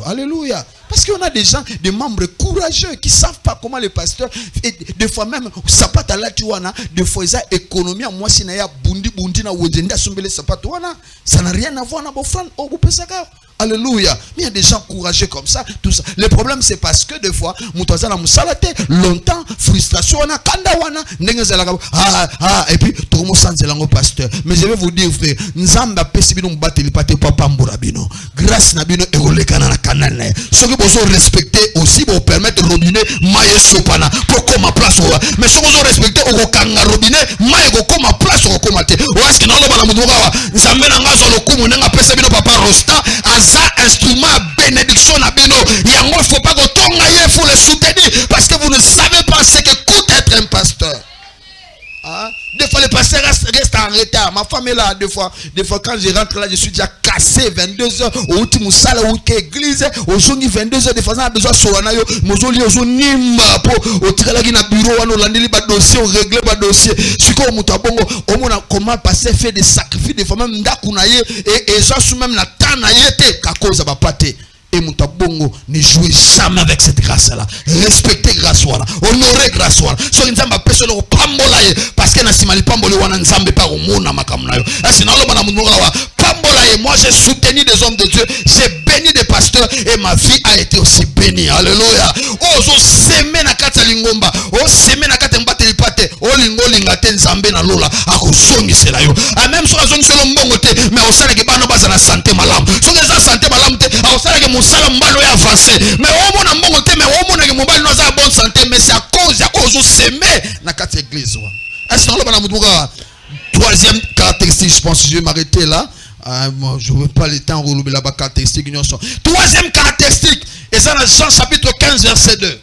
Alléluia. Parce qu'on a des gens, des membres courageux qui ne savent pas comment les pasteurs, et des fois même, des fois ils ont économie. Moi, si je ça n'a rien à voir avec vos frères. Alléluia. Mais il y a des gens courageux comme ça, tout ça. Le problème, c'est parce que des fois, longtemps, frustration, et puis, tout le monde s'en est pasteur. Mais je vais vous dire, frère, Nzamba pesibino mbateli pate papa mburabino. Grâce nabino egolekana na kanane. Ce que vous respectez aussi, vous permettre robinet, maïe sopana, pour comme ma place. Mais ce que vous respectez, au kanga robinet, maïe go comme ma place au komate. Ouest qui n'a pas la moudoura. Nzambe nangazo le kumu nenga pesibino papa rosta. Aza instrument bénédiction nabino. Yango faut pas que tonga ye faut le soutenir parce que vous ne savez pas ce que coûte être un pasteur. Hein? Des fois les pasteurs restent en retard. Ma femme est là des fois quand je rentre là je suis déjà cassé 22h au ultime salle ou église au jour 22h des fois on a besoin de yo mozoli ozo nimba po au tirela na bureau wana landeli ba dossier on régler ba dossier siko mutu abongo omona comment passer fait des sacrifices des fois même ndaku na ye et ça sous même la tana yete ka cause ba pate. Et mon tabongo ne jouez jamais avec cette grâce là. Respectez grâce là. Honorez grâce là. So nzamba peso lo pambola ye parce que na simali pamboli wana nzambe pa omona makamna yo. Asina lo bana munora wa pambola ye. Moi j'ai soutenu des hommes de Dieu, j'ai béni des pasteurs et ma vie a été aussi bénie. Alléluia. Oh zo seme na kata lingomba. Oh seme na kata mbate lipate. Oh lingo lingate nzambe na lola. Ako zongi sela yo. A même so zongi selo mbongo te mais au sala ke bana baza na santé malam. So ke za santé malam te au sala ke musala mbalo ya avancé mais au mona mbongo te mais au mona ke mobali no za bonne santé mais c'est à cause ya ozo semer na kata église wa. Est-ce que bana mutuka troisième caractéristique je pense que je vais m'arrêter là. Moi, je ne veux pas le temps de la caractéristique. Troisième caractéristique, et ça dans Jean chapitre 15 verset 2.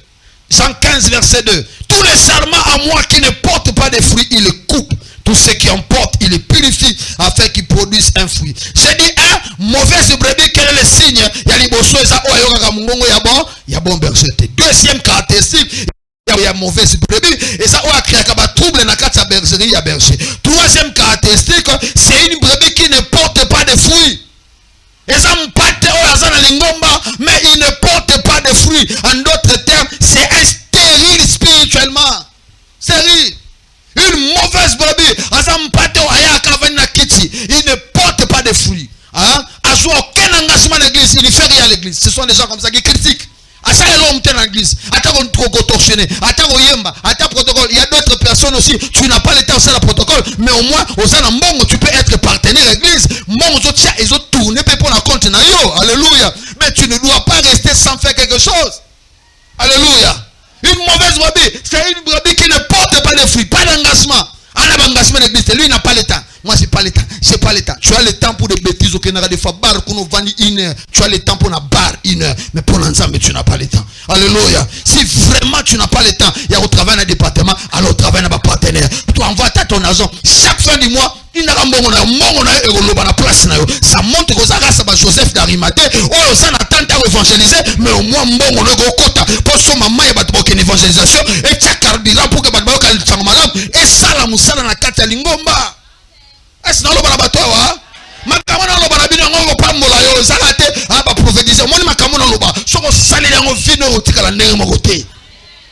Jean 15 verset 2. Tous les serments à moi qui ne portent pas de fruits, il les coupe. Tous ceux qui en portent, il les purifie afin qu'ils produisent un fruit. J'ai dit mauvaise brebis, quel est le signe? Il y a les bossos et ça, il y a bon berger. Deuxième caractéristique, il y a mauvaise brebis et ça, on a créé un trouble dans la bergerie, il y a berger. Troisième caractéristique, c'est une brebis qui ne porte pas de fruits. Et ça mais il ne porte pas de fruits. En d'autres termes, c'est un stérile spirituellement. Stérile. Une mauvaise brebis, il ne porte pas de fruits. Hein? Aucun engagement de l'église, il ne fait rien à l'église. Ce sont des gens comme ça qui critiquent. Il y a d'autres personnes aussi, tu n'as pas le temps de faire le protocole, mais au moins, tu peux être partenaire l'église. Ils ont tourné pour la compte. Alléluia. Mais tu ne dois pas rester sans faire quelque chose. Alléluia. Une mauvaise brebis, c'est une brebis qui ne porte pas de fruits, pas d'engagement. Un engagement d'église, lui n'a pas le temps. Moi, j'ai pas le temps. J'ai pas le temps. Tu as le temps pour des bêtises. Ok, des fois, bar, qu'on vend 1 heure. Tu as le temps pour la barre 1 heure. Mais pour l'ensemble, tu n'as pas le temps. Alléluia. Si vraiment tu n'as pas le temps, il y a au travail dans le département, alors au travail dans le partenaire. Tu envoies ton argent. Chaque fin du mois, il n'a pas de place. Ça montre que ça reste Joseph d'Arimathée. Oh, ça n'a tant à évangéliser. Mais au moins, on a un quota. Pour que maman ait une évangélisation. Et tu as carburant pour que tu aies une malade. Et ça, la moussala na kata lingomba. Est-ce que vous avez un makamona loba na bino ngo pambola yo zakate aba prophétiser moni makamona loba soko salela ngo vino otikala ndenge mokote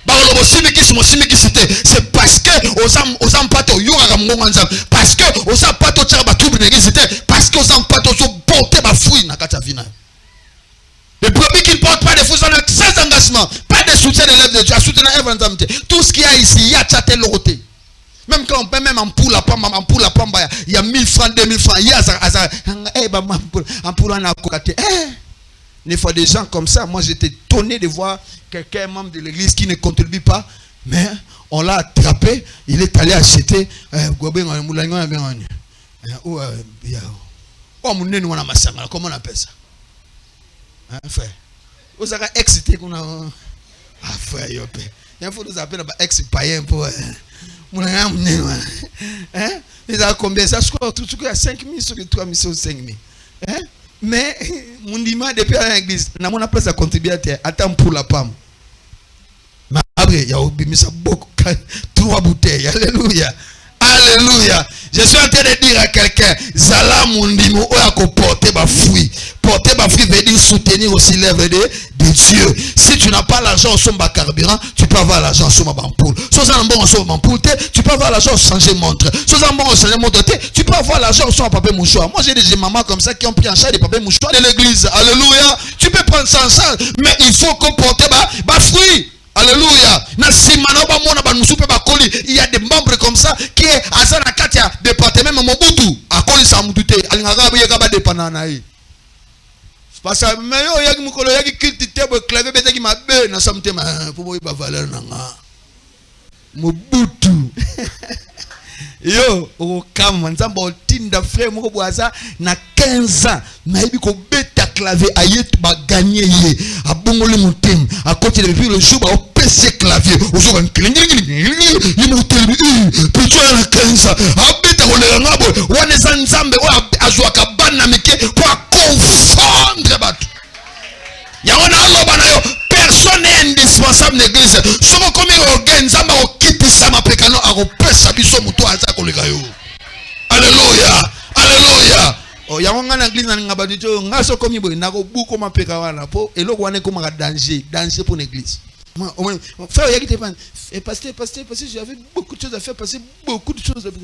ba lobo simikisi mo simikisi te c'est parce que osam pato yoga ka ngonga nzam parce que osam pato tshaka ba trouble n'existe parce que osam pato so porter ba fruit na kata vina. Les brebis qui ne portent pas de fruits sans engagement, pas de soutien de l'œuvre de Dieu, à soutenir l'œuvre. Tout ce qu'il y a ici, il y a tchaté l'oroté. Même quand on paie même en poule à pamba, il y a 1000 francs, 2000 francs. Il y a en poule en côté. Des fois des gens comme ça, moi j'étais étonné de voir quelqu'un membre de l'église qui ne contribue pas, mais on l'a attrapé, il est allé acheter comment on appelle ça? Frère, vous avez excité qu'on a frère, il faut nous appeler ex-païen pour ils ont combien ça? Je crois tout ce qu'il y a 5 000 sur les 3 000 sur 5 000. Mais mon dimanche depuis à l'église, n'a mon place à contribuer attends pour la pomme. Mais après il y a oublié ça beaucoup 3 bouteilles. Alléluia. Alléluia. Je suis en train de dire à quelqu'un, Zala Mundimo, ou à porter ma fruit. Porter ma fruit veut dire soutenir aussi l'œuvre de Dieu. Si tu n'as pas l'argent sur ma carburant, tu peux avoir l'argent sur ma ampoule. Si tu as bon sur ma ampoule, tu peux avoir l'argent sur changer montre. Si tu as bon sur changer montre, tu peux avoir l'argent sur un papier mouchoir. Moi j'ai des mamans comme ça qui ont pris en charge des papiers mouchoirs de l'église. Alléluia. Tu peux prendre ça en charge, mais il faut qu'on porte ma fruit. Alléluia. Il y a des membres comme ça qui est à Zanakatia, département Mobutu. À cause de ça, Mobutu, parce que il y a qui critiquent le clavier, qui m'a bien dans sa pour moi valeur Mobutu. Yo, au cam, nzambo tinda frère moko boaza na 15 ans, na yebi ko beta clavier ayet ba gagner ye, a bongole motem, à côté depuis le jour ba o PC clavier, au jour un cling, il motel plutôt à 15 ans, a beta ko le ngabo, wana nzambe o azwa ka bana mike pour confondre batu. Ya wana aloba na yo, personne n'est indispensable l'église. Somo komi organ nzamba o kiti sama pekano a ko pesa biso muto aza ko leka yo. Alléluia. Alléluia. Oh ya wanga na église na ngabadi to ngaso komi boy na ko buko mapeka wana po eloko wana ko maka danger pour l'église. Frère yaki te pan pasteur j'avais beaucoup de choses à faire, passer beaucoup de choses à faire.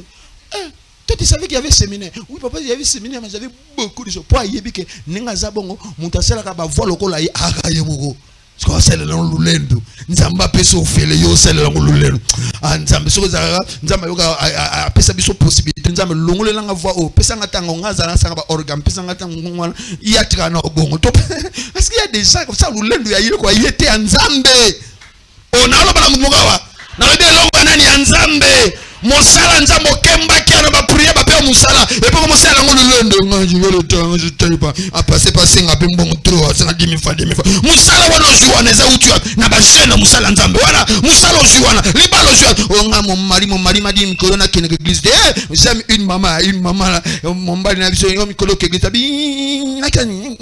Toi tu savais qu'il y avait séminaire. Oui papa, il y avait séminaire mais j'avais beaucoup de choses. Pour yebi que ninga zabongo mutasela ka ba voix lokola yi akaye moko. Parce que c'est le lulendo. Nzamba peso fele yo c'est le lulendo. Nzamba so za nzamba yoka a pesa biso possibilité nzamba longole langa voix o pesa ngatango ngaza na sanga ba organ pesa ngatango ngwana iyatika na obongo. Parce qu'il y a des gens comme ça lulendo ya yiko yete nzambe. On a lo bala mugawa. Na de longa nani nzambe. Mosala nzambo kemba kiana ba prier ba pe musala et puis commencer à l'angolo ngaji le temps je t'ai pas à passer ngape mbongo trop ça 10 000 fois musala wana juana za utu na ba jeune musala nzambe wana musala juana libalo juana onga mon mari m'a dit mkolona kene église de j'aime une maman mon mari na biso yo mikolo ke église bi nakani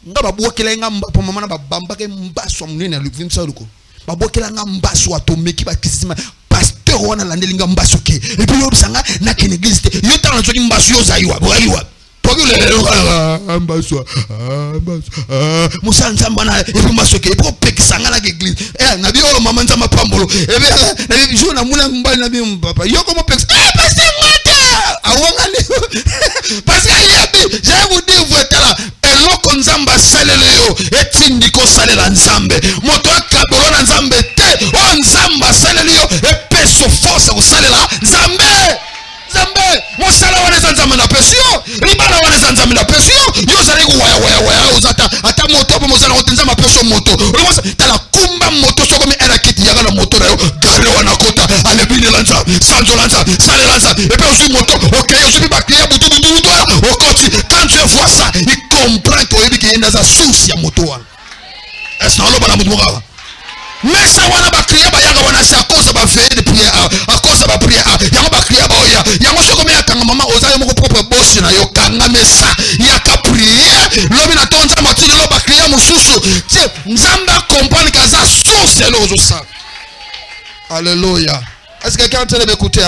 ngaba bwokela ngamba po mama na ba bamba ke mbaso munene na luvimsa luko babokela nga mbaso atomeki bakisima pasteur wana landelinga mbaso ke et puis yo bisanga na kene église te yo tana nzoki mbaso yo zaiwa boiwa toki le mbaso musa nzamba na et puis mbaso ke pour pekisanga na église na bi o mama nzamba pambolo et puis na bi jo na mula mbali na bi papa yo comme pekis pasteur ngata awanga le parce que je vous dis vous êtes là eloko nzamba salele yo etindi ko salela nzambe moto akabolo na nzambe te o nzamba salele yo epeso force ko salela nzambe mosala wana nzambe na pesio libala wana nzambe na pesio yo zali ko waya ozata ata moto po mosala ko nzamba peso moto lokosa tala kumba moto soko me era kiti yaga na moto na yo gare wana kota alebine lanza sanzo lanza sale lanza et puis aussi moto OK yo subi ba kia butu au côté quand tu vois ça il comprend que il y a une source ya moto wana est-ce que on va la moto mais ça wana ba kriya ba yaga wana c'est à cause ba veille de prière à cause ba prière ya ba kriya ba ya ya mo soko me ya kanga mama oza mo propre boss na yo kanga mesa ya ka prière lobi na tonza matuli lo ba kriya mususu tie nzamba comprendre que ça source là ozo ça. Alléluia. Est-ce que quelqu'un peut m'écouter?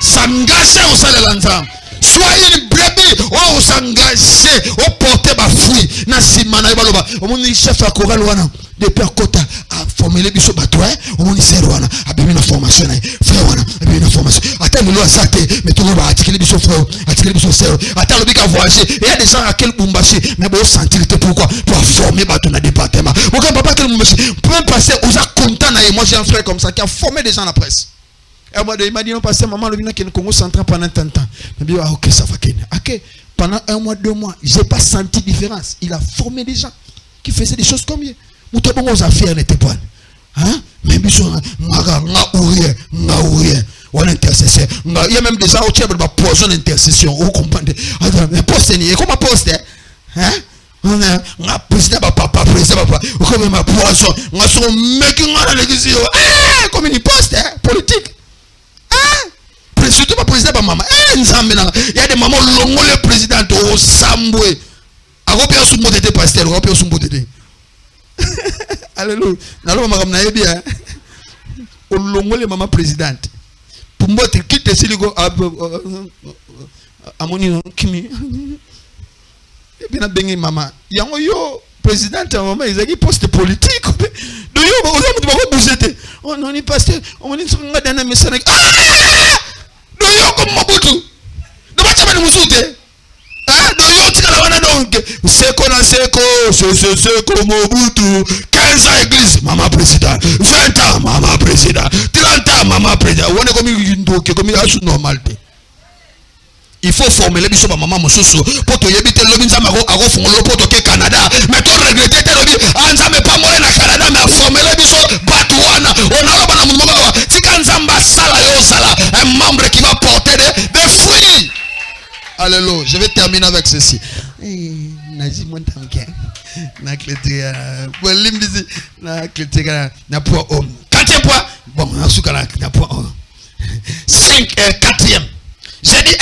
S'engager au sein de l'ensemble. Soyez une brebis, oh s'engager, oh porter ma fruit. Nasi mana ibaloba. Au monde chef à Koral wana depuis à Kota à formuler biso bato au monde sert wana a bien une formation frère wana a bien une formation. Attends le loi saté mais tout le monde va articuler biso frère, articuler biso sœur. Attends le bika voyager. Il y a des gens à quel Bumbashi mais bon sentir pourquoi pour former bato na département. Mon grand papa quel Bumbashi peut passer aux content na moi j'ai un frère comme ça qui a formé des gens à la presse. Et moi, il m'a dit, non, parce que maman, le qui est Congo central pendant tant de temps. Il m'a dit, ah, ok, ça va, ok. Pendant 1 mois, 2 mois, je n'ai pas senti différence. Il a formé des gens qui faisaient des choses comme lui. Nous avons des affaires, n'était pas. Hein? Même si on a rien. On intercesseur. Il y a même des gens qui ont des poison d'intercession. Vous comprenez? Poste, comment poste? Hein? On a président papa, comme ma poisson. On a son mec qui a l'église. Comme une poste politique. Surtout pas président maman. Il y a des mamans longo le président au Sambwe. Aropia sumbo tete pasteur, aropia sumbo tete. Alléluia. Nalo mama na yebi hein. O longo le maman présidente. Pour moi tu quittes siligo amoni kimi. Et bien bengi maman. Yango yo présidente maman ils ont poste politique. Do yo ba ozamu ba bouzete. Oh non ni pasteur, on ni nga dana mesana. Do yo comme Mobutu. Do ba chama ni musute. Ah do yo tika wana donc. Seko na seko, seko Mobutu. 15 ans église, maman président. 20 ans maman président. 30 ans maman président. On est comme une doke comme une normalité. Il faut former les bisous maman mosusu pour te yebite lobi nzamba ko fongolo pour to Canada mais to regretter te lobi anzambe pas moi na Canada mais former les bisous batuana on a bana munuma wa tika nzamba sala yo sala un membre qui va porter des fruits. Alléluia. Je vais terminer avec ceci. Nazi montamke na clété pour limbizi na clété na point homme 4e point bon na sukala na point 4e. J'ai dit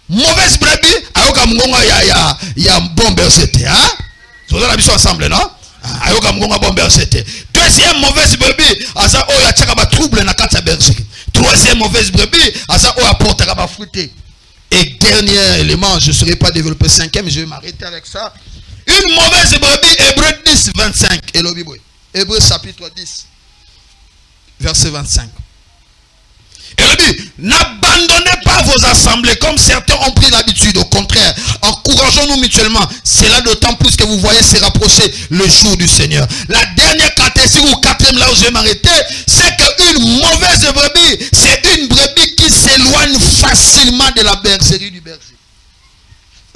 mauvaise brebis ayoka mgonga ya bon bercete hein so la biso ensemble non ayoka mgonga bon bercete. 2e mauvaise brebis asa o ya chaka ba trouble na kati ya bercete. 3e mauvaise brebis asa o apporte ka ba fruité. Et dernier élément, je ne serai pas développé 5e, je vais m'arrêter avec ça. Une mauvaise brebis, Hébreux 10 25 Hébreux chapitre 10 verset 25. Et il dit, n'abandonnez pas vos assemblées comme certains ont pris l'habitude. Au contraire, encourageons-nous mutuellement. C'est là d'autant plus que vous voyez se rapprocher le jour du Seigneur. La dernière catégorie ou 4e là où je vais m'arrêter, c'est qu'une mauvaise brebis, c'est une brebis qui s'éloigne facilement de la bergerie du berger.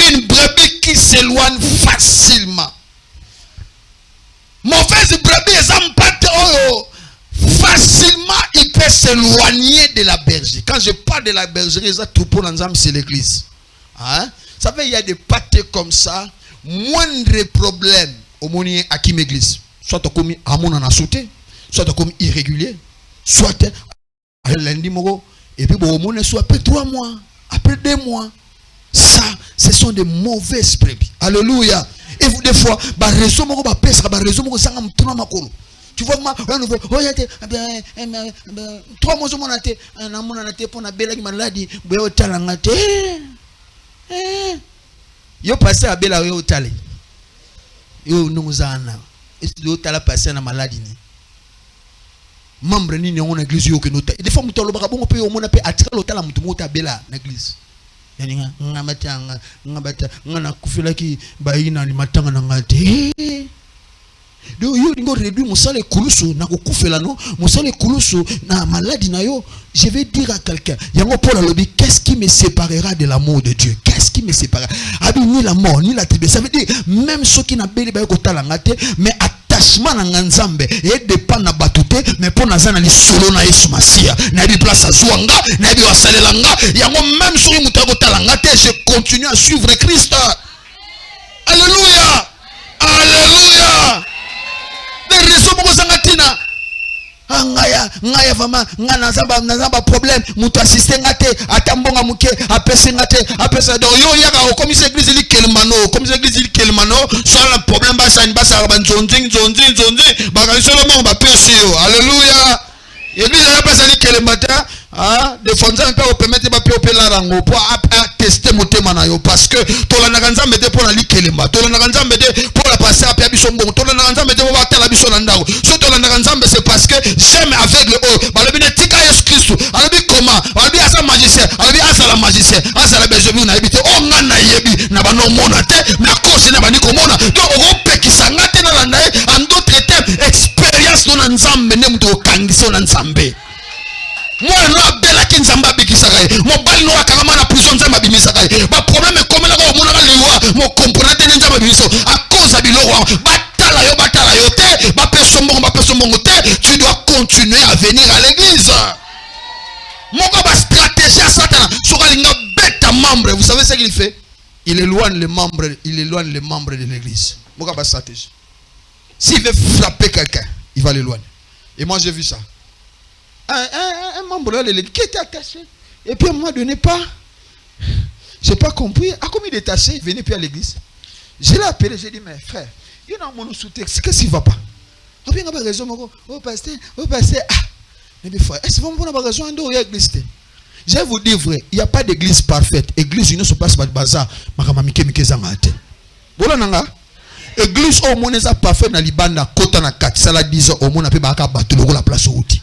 Une brebis qui s'éloigne facilement. Mauvaise brebis, facilement il peut s'éloigner de la bergerie. Quand je parle de la bergerie, c'est l'église. Hein? Ça fait il y a des pâtés comme ça, moindre problème au monier à qui m'église. Soit comme amon en a sauté, soit comme irrégulier, soit lundi moro et puis bon mon soit après 3 mois, après 2 mois. Ça, ce sont des mauvaises brebis. Alléluia. Et vous des fois, bah réseau moro bah pèse, bah réseau moro sangam tuna makolo. Tu vois comment oh y a 3 mois on a été on a été pour na bela qui maladie boyo talanga te yo passé à bela yo tale yo nunguzana yo tala passé na maladie ni membre ni on église yo que nota des fois mutolo baka bongo pe yo mona pe atika lotala mutu mota bela na église yani nga matanga nga bata nga na kufila ki bayina ni matanga na ngate do yo ngo réduit musale kulusu na kokufela no musale kulusu na maladie na yo. Je vais dire à quelqu'un yango Paul alobi qu'est-ce qui me séparera de l'amour de Dieu? Qu'est-ce qui me séparera? Abi ni la mort ni la tristesse. Ça veut dire même ceux qui na beli ba ko talanga te mais attachement na nzambe et dépend na batute mais pour na zana li solo na Yesu Masia na bi place azwanga na bi wasalelanga yango même ceux qui ko talanga te je continue à suivre Christ. Alléluia. Alléluia. Ngaya vraiment ngana problème mutu assisté ngate atambonga muke apese ngate apesa do yo yaka comme église li kelmano comme église li kelmano soit le problème basa banzonzi ba solo mo ba pese yo. Alléluia. Église ya pesa li kelmata des fois on peut permettre ba pe la rango pour tester motema na yo parce que to la nzambe te pour la li kelema to la nzambe te pour la passer apia biso mbongo to la nzambe te pour ba tala biso na ndako so to la nzambe c'est parce que j'aime aveugle balobi ne tika Yesu Christ alobi comment alobi asa magicien alobi asa la magicien asa la besoin na ebite o nga na yebi na bano mona te na cause na bani ko mona to o pekisa ngate na la nae en d'autres termes expérience na nzambe ne mto kangisa na nzambe. Moi no bela ki nzamba bikisaka mo bali no akama na prison nzamba bimisaka ba problème comme la ko mona ka liwa mo comprendre te nzamba bimiso à cause de biloko batala yo te ba peso mbongo te tu dois continuer à venir à l'église. Moko ba stratégie à Satan soka linga beta membre, vous savez ce qu'il fait? Il éloigne les membres de l'église. Moko ba stratégie. S'il veut frapper quelqu'un, il va l'éloigner. Et moi j'ai vu ça. Un membre de l'église qui était attaché, Et puis à un moment donné, j'ai pas compris. À comme il est détaché, il venait plus à l'église. Je l'ai appelé, j'ai dit, mais frère, il y a un mon sous-texte, qu'est-ce qui ne va pas? Oh, bien, il y a raison, oh, pasteur, ah. Mais bien, frère, est-ce que vous avez raison de l'église? Je vais vous dire vrai, il n'y a pas d'église parfaite. Église, il ne se passe pas de bazar. Église, au moins, est parfaite dans l'Ibanda, côté na 4, ça la 10 au moins, on peut pas battre la place au outil.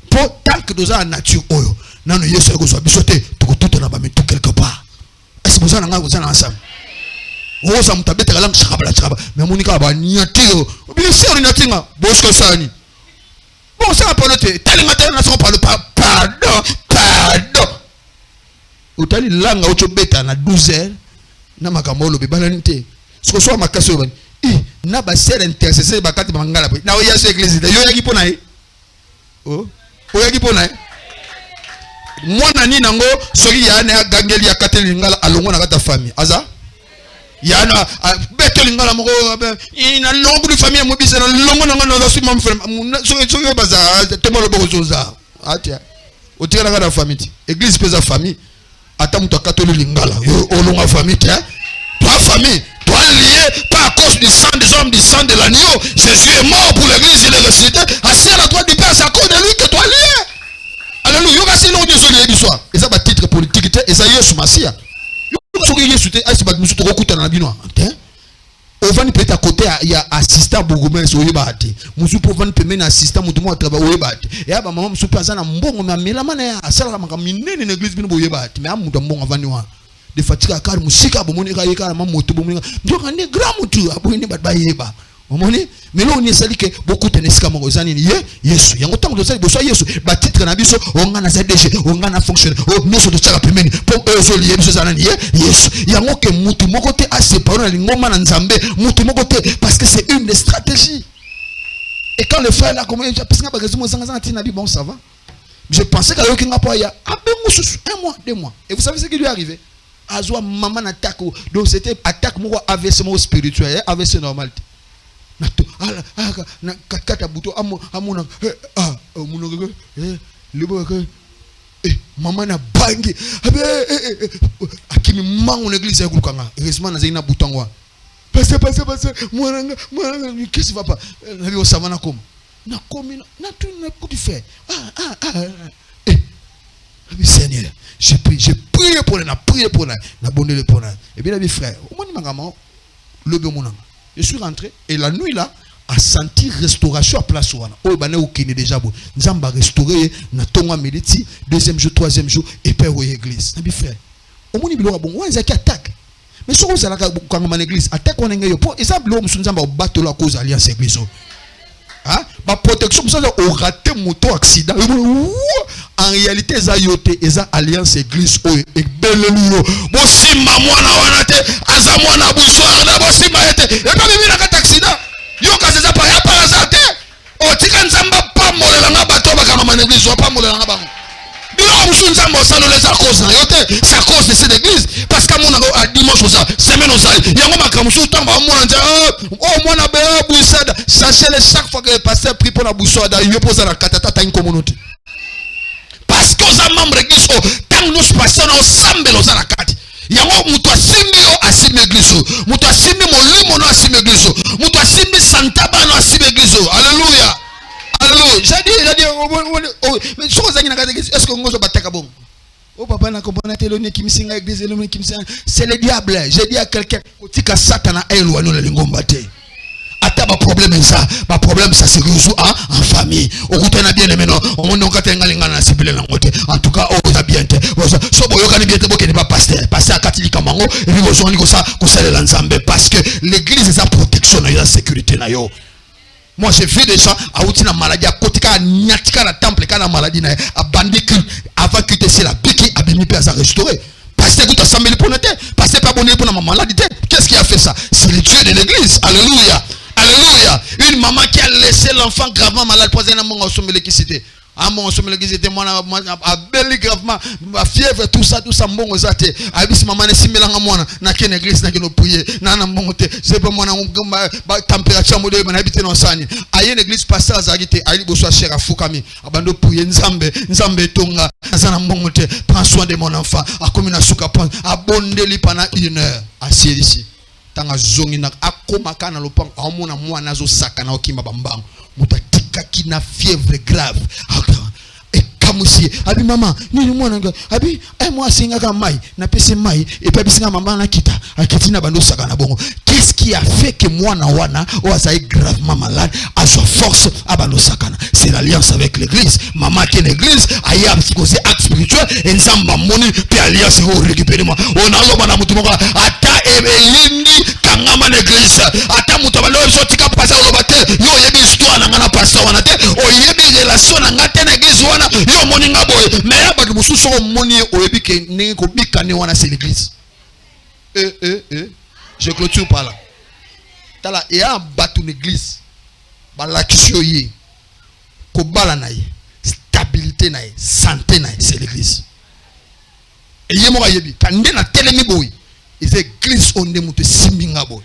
Pour tant que nous avons la nature, nous avons yesu ko so bisote tout na ba tout quelque part. Est-ce que vous en avez ensemble? Oh ça mutabete kala mshakabala chakaba. Mais monika ba niatio. Bien sûr niatinga. Bosco sani. Bon ça pas noter. Tel matin na so parle pas pardon. Utali langa uchobeta na 12h na makamolo bebalanite. Ce que soit makaso bani. Na ba ser intercesseur bakati mangala. Na oya so église. Yo yaki pona yi. Oh. Oya ki pona yi. Mwana ni nango soki yana ya gangeli ya kateli ngala alongo na kata famille aza yana beto lingala moko ina longo de famille mo bisa na longo na ngana so mam frère soki baza temolo boko zoza atia otika na kata famille église pesa famille ata muto katoli lingala yo olonga famille toi famille toi lié pas à cause du sang des hommes du sang de l'agneau. Jésus est mort pour l'église, il est ressuscité assis à la droite du Père, c'est à cause de lui que toi lié. Alléluia. Yoga si non Dieu soit du soir. Et ça va titre politique et ça y est masia. Yoga so Yesu te ai sabat musu to kokuta na bino. On va ni peut-être à côté il y a assistant bourgmestre oyebate. Musu pour van pemena assistant mutu mo travail oyebate. Et aba maman musu pensa na mbongo ma mela mana ya asala maka minene na église bino boyebate. Mais amutu mbongo avani wa. De fatika kar musika bomoni ka yeka na moto bomoni. Ndoka ne grand mutu aboni bat bayeba. Omoni melo ni sali ke beaucoup tenesika mo zani ni Yesu yango tango to sali bo so Yesu ba titre na biso onga na ZDG onga na fonctionner o meso to tsaka pemeni po so lié biso zana ni Yesu yango ke mutu moko te a séparé na lingoma na nzambe mutu moko te parce que c'est une des stratégies. Et quand le frère là comment il parce que ba raison zanga tina dit bon ça va. Je pensais qu'à yokinga po ya un mois 2 mois et vous savez ce qui lui est arrivé azwa maman attaque donc c'était attaque moko AVC mo spirituel AVC normal. Na kata buto amuna libo maman na bangi akimi mangu na église yakulukanga heureusement na zina butango passe moi qu'est-ce qui va pas na bio savana comme na komi na tout na coup de fer Seigneur j'ai prié pour na bonne pour na et bien mes frères au moins mangama le bemonanga. Je suis rentré et la nuit là a senti restauration à place wana. Oh bana okine déjà bon. Nzamba restauré na tonga mediti 2e jour 3e jour et père au église. Na bi frère. Omoni bilo bon wanza ki attaque. Mais so ko zala ka kwa ngama église attaque on ngayo po exemple lo musunzamba battle à cause alliance église. Hein? Ba protection ça au raté moto accident. En réalité ça yote eza alliance église o e belelio. Bo simba mwana wana te aza mwana busoir na bo simba ete. Et pas mimi na kata accident. Yo ka ça pas ya par hasard te. O tika nzamba pa molela nga bato ba kana na église pa molela nga bango. Bilo musunzamba ça no les à cause na yote. C'est à cause de cette église parce que mon a dimanche ça semaine ça. Yango makamusu tamba mwana nza oh mwana be busada. Sachez chaque fois que le pasteur prie pour la busada il pose la katata ta une communauté. Parce que aux membres église tant nous passons ensemble aux alakati. Yango muto asimbi yo asimbi église. Muto asimbi molimo no asimbi église. Muto asimbi santaba no asimbi église. Alléluia. Alléluia. J'ai dit mais so zangi na kata église est-ce que ngozo bataka bon? Oh papa na comprendre télé qui misinga église le qui misinga c'est le diable. J'ai dit à quelqu'un kotika satana elwano le lingomba te. Ata ba problème ça se résout en famille. Okutana bien aimé non on non katenga lingana na sibile na ngote en tout cas on a bien te so boyo kan bien te boke ne pas pasteur catholique mango et puis besoin ko ça la nzambe parce que l'église est sa protection et la sécurité na yo. Moi j'ai vu des gens à outina maladie à kotika nyatika na temple kana maladie na abandi avant que c'est la biki abimi pe à restaurer. Pasteur tout assemblé pour noter pasteur pas bonné pour la maladie. Qu'est-ce qui a fait ça? C'est le Dieu de l'église. Alléluia. Alléluia. Une maman qui a laissé l'enfant gravement malade pour un moment qui cité. Amon sur l'église était moi a belle gravement ma fièvre tout ça mbongo zate abisi mama ne simela mwana na ken église na kino prier na mbongo te c'est pas mwana ba température modèle na habiter dans sani aye l'église pasteur azagite ali boso cher afukami abando prier nzambe tonga na mbongo te prends soin de mon enfant a comme na suka pon abondeli pendant 1 heure assis ici tanga zongi na akoma kana lopango amona mwana zo saka na okimba bambango mutatika kina fièvre grave kamusi abi mama nini mwana nga abi moi singa ka mai na pese mai et puis bisinga mama na kita akitina bando saka na bongo. Qu'est-ce qui a fait que mwana wana oazaï gravement malade à sa force à bando sakana? C'est l'alliance avec l'église. Maman qui est l'église aya cause acte spirituel et nzamba moni puis alliance pour récupérer moi on a loba na mutu moka ata ebelingi kangama l'église ata mutu balo sotika passer loba te yo yebi histoire na ngana pasteur wana te o yebi relation na ngate na église wana yo moni ngabo mais ya batu mususu o moni o yebi ke ningi ko bikane wana c'est l'église. Je clôture par là. Tala et a batu l'église balakisio yi ko bala na yi stabilité na yi santé na yi c'est l'église. Et yemo ka yebi kande na telemi boy is église onde mutu simbinga boy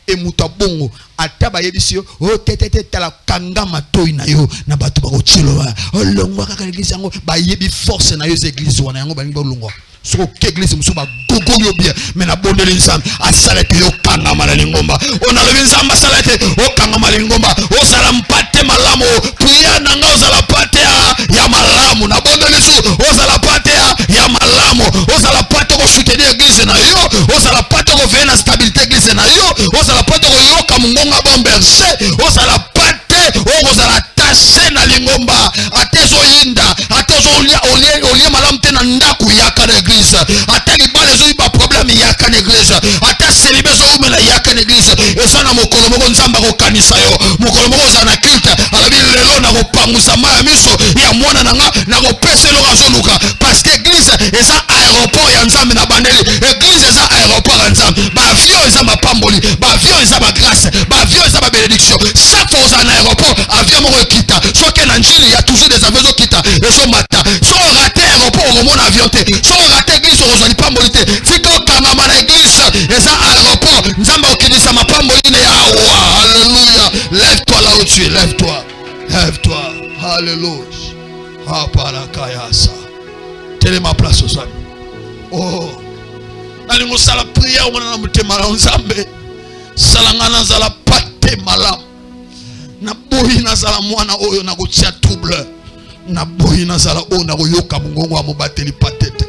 e muta bongo ataba yebisio o tete tala kanga matoi na yo na batu ba ko chilo o longwa kaka l'église yango ba yebi force na yo église wana yango ba ngba longwa so que église musuba gogo yo bien mais na bondeli nzambe asalete yo kanga mala lingomba ona lebi nzambe asalete o kanga mala lingomba o sala mpate malamu priya nanga o sala pate ya malamu na bondeli su o sala pate ya malamu o sala pate ko soutenir église na yo o sala pate ko veiller na stabilité église na yo o sala pate ko yo kamungonga bomberse o sala pate o sala tashe na lingomba atezo yinda atezo olie malamu te na ndaku yaka na église ata libala zo iba problème yaka na église ata célibé zo umela yaka na église eza na mokolo moko nzamba ko kanisa yo mokolo moko za na culte alabi lelo na ko pangusa maya miso ya mwana nanga na ko pesa loka zonuka parce que église eza aéroport ya nzambe na bandeli église eza aéroport ya nzambe ba avion eza mapamboli ba avion eza ba grâce ba avion eza ba bénédiction chaque fois za na aéroport avion moko ekita soki na njili ya toujours des avions okita ezo mata so raté aéroport au mon avion te so raté église ozali pamboli te tika okangama na église eza aéroport nzamba okidisa mapamboli ne awa alléluia lève-toi là où tu es lève-toi alléluia apala kayasa telle ma place aux amis oh ali ngosala prière mona na mutema na nzambe salangana zala pate malam na boyi na zala mwana oyo na kotia trouble na boyi na zala oyo na koyoka mungongo wa mobateli patete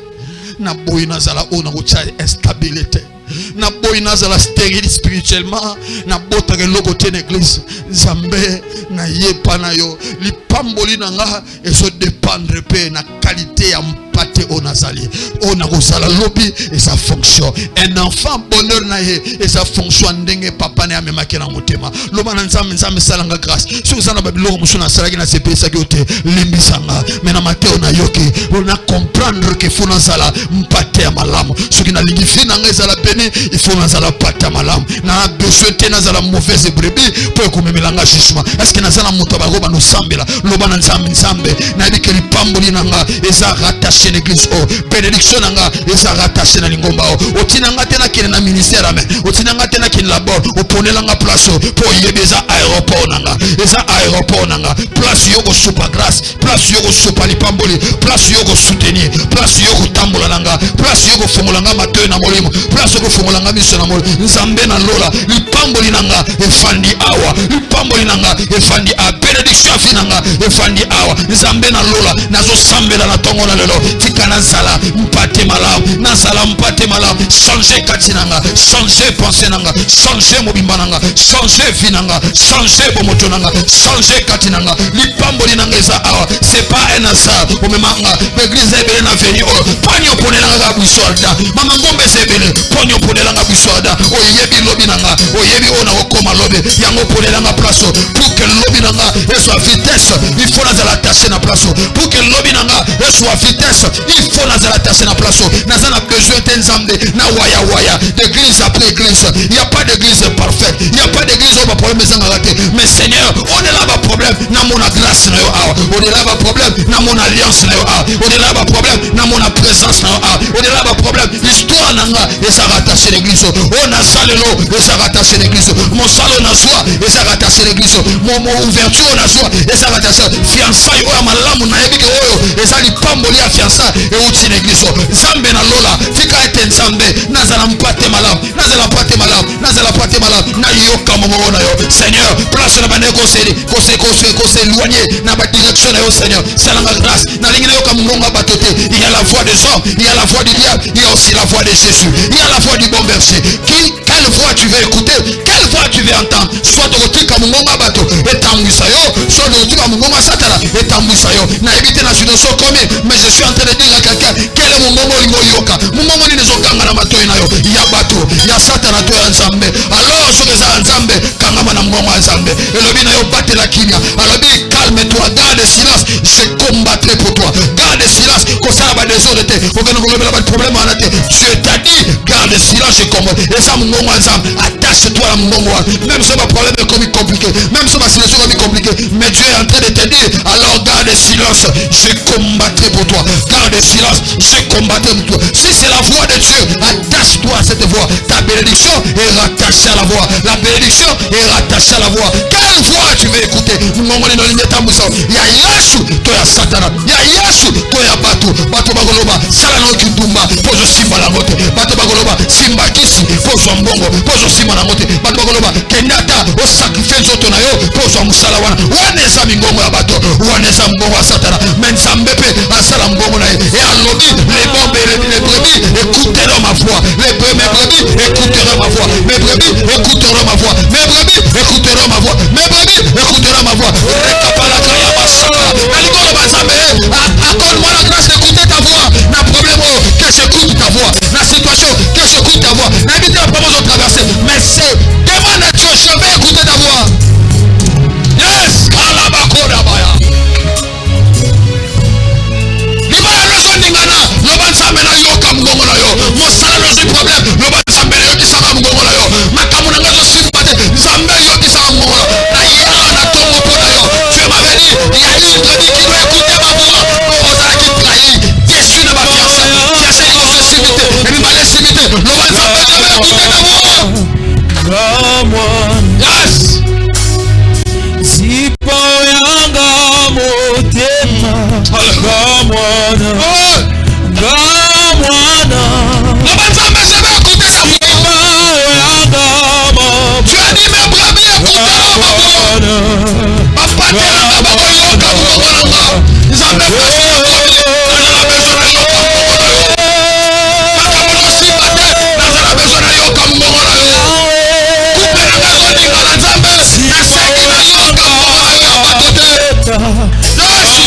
na boyi na zala oyo na kotia instabilité na boyi na zala stérile spirituellement na bota ke loko te na église nzambe na yepa na yo lipamboli na nga eso dépendre pe na qualité ya pate onazali ona kozala lobi et sa fonction un enfant bonheur na ye et sa fonction ndenge papa ne amemaki na motema loba na nzambe salanga grâce so zana babiloko musu na salaki na sepesa ki ote limbisanga mais na mateo na yoki on comprendre que faut na sala mpate ya malamu soki na lingi fina nga ezala beni il faut na sala pate ya malamu na besoin te na sala mauvaise brebis pour komemelanga jugement est-ce que na sala moto ba roba no sambela loba na nzambe na bikeli pamboli nanga eza rattaché l'église oh bénédiction nanga eza rattaché na lingomba oh otinanga tena kene na ministère amen otinanga tena kene labor oponelanga place pour yebeza aéroport nanga place yoko super grâce place yoko super lipamboli place yoko soutenir place yoko tambola nanga place yoko fongolanga matoyo na molimo place yoko fongolanga miso na molimo nzambe na lola lipamboli nanga efandi awa lipamboli nanga efandi a bénédiction finanga efandi awa nzambe na lola nazo sambela na tongo na lelo tika na sala mpate malam changer katinanga changer pensée nanga changer mobimba nanga changer vie nanga changer bomoto nanga changer katinanga lipamboli nanga eza awa c'est pas un hasard omemanga l'église ebele na veni o pani oponelanga ponelanga biswada mama ngombe sebele ponyo ponelanga biswada oyebi lobi nanga oyebi ona okoma lobi yango ponelanga place pour que lobi nanga soit vitesse il faut la attacher na place pour que lobi nanga soit vitesse il faut la attacher na place nazana besoin d'enzambe na waya waya d'église après église il y a pas d'église parfaite il y a pas d'église où va problème ezanga raté mais Seigneur on est là ba problème na mon grâce na yo on est là ba problème na mon alliance na yo on est là ba problème na mon présence na yo on est là ba problème histoire nanga eza rattaché l'église on a salelo eza rattaché l'église mon salon na joie eza rattaché l'église mon ouverture na joie eza rattaché fiançailles oyo malamu na yebi ke oyo eza lipamboli ya fiançailles et uti l'église zambe na lola tika ete nzambe nazala mpate malamu nazala pate malamu nazala pate malamu na yoka mongo na yo Seigneur place na bane kose éloigné na ba direction na yo Seigneur salanga grâce na lingi na yoka mongo batote il y a la voix des hommes il y a la voix du diable il y a aussi la voix de Jésus il y a la voix du bon berger quelle voix tu veux écouter quelle voix tu veux entendre soit tokotika mongo bato etambwisa yo soit tokotika mongo satana etambwisa yo na éviter la situation comme mais je suis en train de dire à quelqu'un quel est mon mongo lingo yoka mongo ni nezokanga na matoi na yo ya bato ya satana to ya nzambe alors soki eza nzambe kangama na mongo ya nzambe elobi na yo batela kimia alobi calme-toi garde silence je combattrai pour toi garde silence kosala ba désordre te okende kolobela ba problème wana te Dieu t'a dit garde silence et combat eza mongo ya nzambe attache-toi à mongo même si ba problème est comme compliqué même si ba situation est compliquée mais Dieu est en train de te dire alors garde silence je combattrai pour toi garde silence je combattrai pour toi si c'est la voix de Dieu attache-toi à cette voix ta bénédiction est rattachée à la voix la bénédiction est rattachée à la voix quelle voix tu veux écouter mongo ni nolinga tambusa ya Yesu to ya satana ya Yesu to ya bato bagoloba sala no kindumba pozo simba la mote bato bagoloba simba kisi pozo mbongo pozo simba la mote bato bagoloba kendata o sacrifice zoto na yo pozo musala wana waneza mingongo ya bato waneza mbongo ya satana menzambe pe asala mbongo na ye et alobi les brebis écouteront ma voix mes brebis écouteront ma voix mes brebis écouteront ma voix mes brebis écouteront ma voix mes brebis écouteront ma voix rekapalakaya basaka nalikolo bazambe accorde-moi la grâce d'écouter ta voix na problème que j'écoute ta voix na situation que j'écoute ta voix n'habite la problème de traverser mais c'est demande à Dieu je vais écouter ta voix yes kalabakora baya likola lozo ningana loba nzambe na yoka mongongo na yo mosala lozi problème loba nzambe yokisaka mongongo na yo makambo na nga zosimba te nzambe yokisaka mongongo na yala na tongo mpo na yo Dieu m'avait dit il y a une brebis qui doit écouter ma voix pour ozalaki trahi déçu na bafiancé fiancé ikozosimite emibale simite loba nzambe je vais écouter ta voix yes Sipo yanga motema Gamwana loba nzambe je vais écouter ta voix tu as dit mes brebis écouteront ma voix bapatelanga bakoyoka mongongo nanga nzambe kasi na boye nazala besoin na yoka mongongo na yo makambo nosimba te nazala besoin na yoka mongongo na yo kupe nanga zoninga na nzambe nasengi na yoka mongongo na yo ya bato te yesu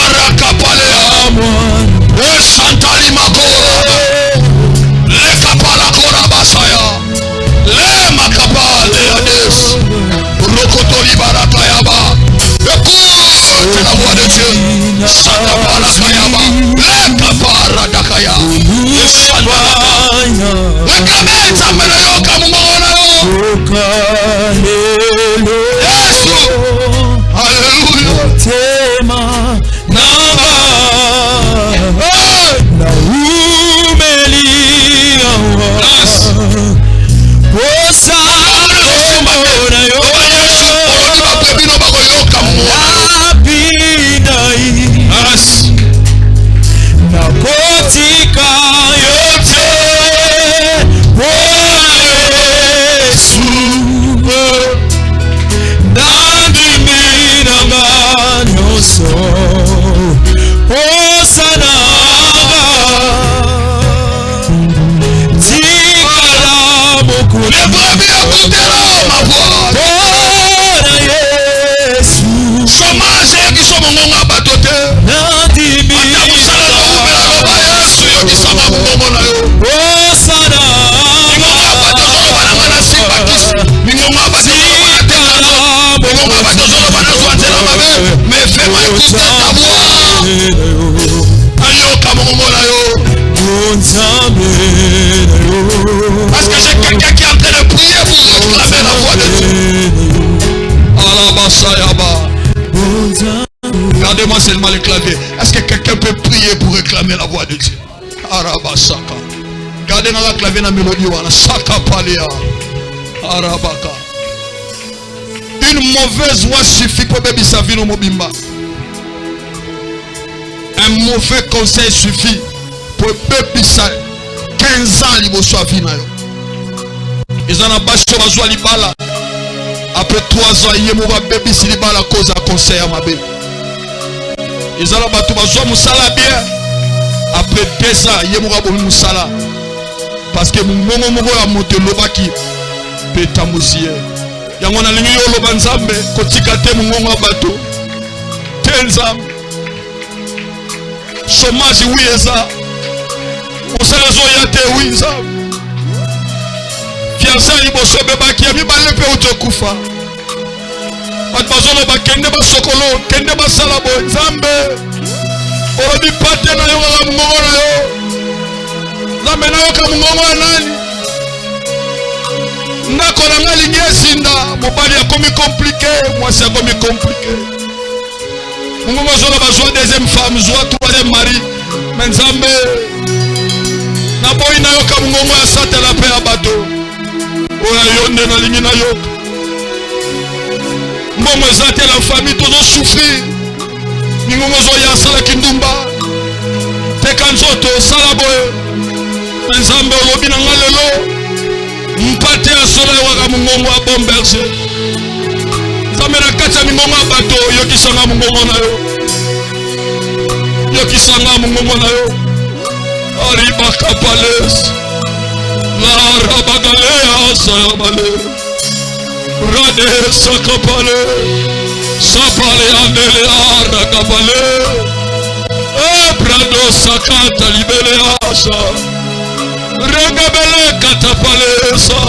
arakapalea esantali makorona lekapalakora basaya le makapaleades rokotori barakayaba écoute la voix de Dieu sakaparakayaba lekaparadakaya réclamez nzambe na yoka mongongo na yo yesu alleluya tema nanga quelqu'un qui est en train de prier pour réclamer la voix de Dieu? Regardez-moi seulement le clavier. Est-ce que quelqu'un peut prier pour réclamer la voix de Dieu? Arabasaka. Regardez-moi le clavier dans la mélodie. Saka palia. Arabaka. Une mauvaise voix suffit pour baby sa vie no mobimba. Un mauvais conseil suffit pour baby sa 15 ans liboso a vie na yo. Ils en a basso bazwa libala. Après 3 ans, il y a un bébé qui a la cause à conseil à ma bébé. Ils ont battu bazwa musala bien. Après 2 ans, il y a un musala. Parce que mon momo a monté l'obaki. Peta moussier. Il y a un ligne au lobanzambe. Kotikate mon momo a battu. 15 ans. Chômage, oui, et ça. On s'est résolé, oui, ça. Fiançailles, il bosse bébé qui a mis balé pe autokufa. Atbazono ba kende ba sokolo, kende ba salabo nzambe. Orobi pate na yo ga mungongo na yo. Nzambe na yo ka mungongo nani? Ndako na ngali ngesinda, mobali akomi compliqué, mwasi akomi compliqué. Mungongo zolo ba joie deuxième femme, joie troisième mari. Mais nzambe na boy na yo ka mungongo ya satela pe abato. Oya yonde na lingi na yo. Mbongo ezate la famille tozo souffrir. Ningongo zo ya sala kindumba. Teka nzoto sala boye. Nzambe olobi na ngalelo. Mpate ya sola waka mungongo a bon berger. Nzambe na kati ya mingongo ya bato yokisanga mungongo na yo. Yokisanga mungongo na yo. Arriba kapales. La rabagalea sayabale. Rade sakapale. Sapale andele arakapale. Brado sakata libele asa. Regabele katapale sa.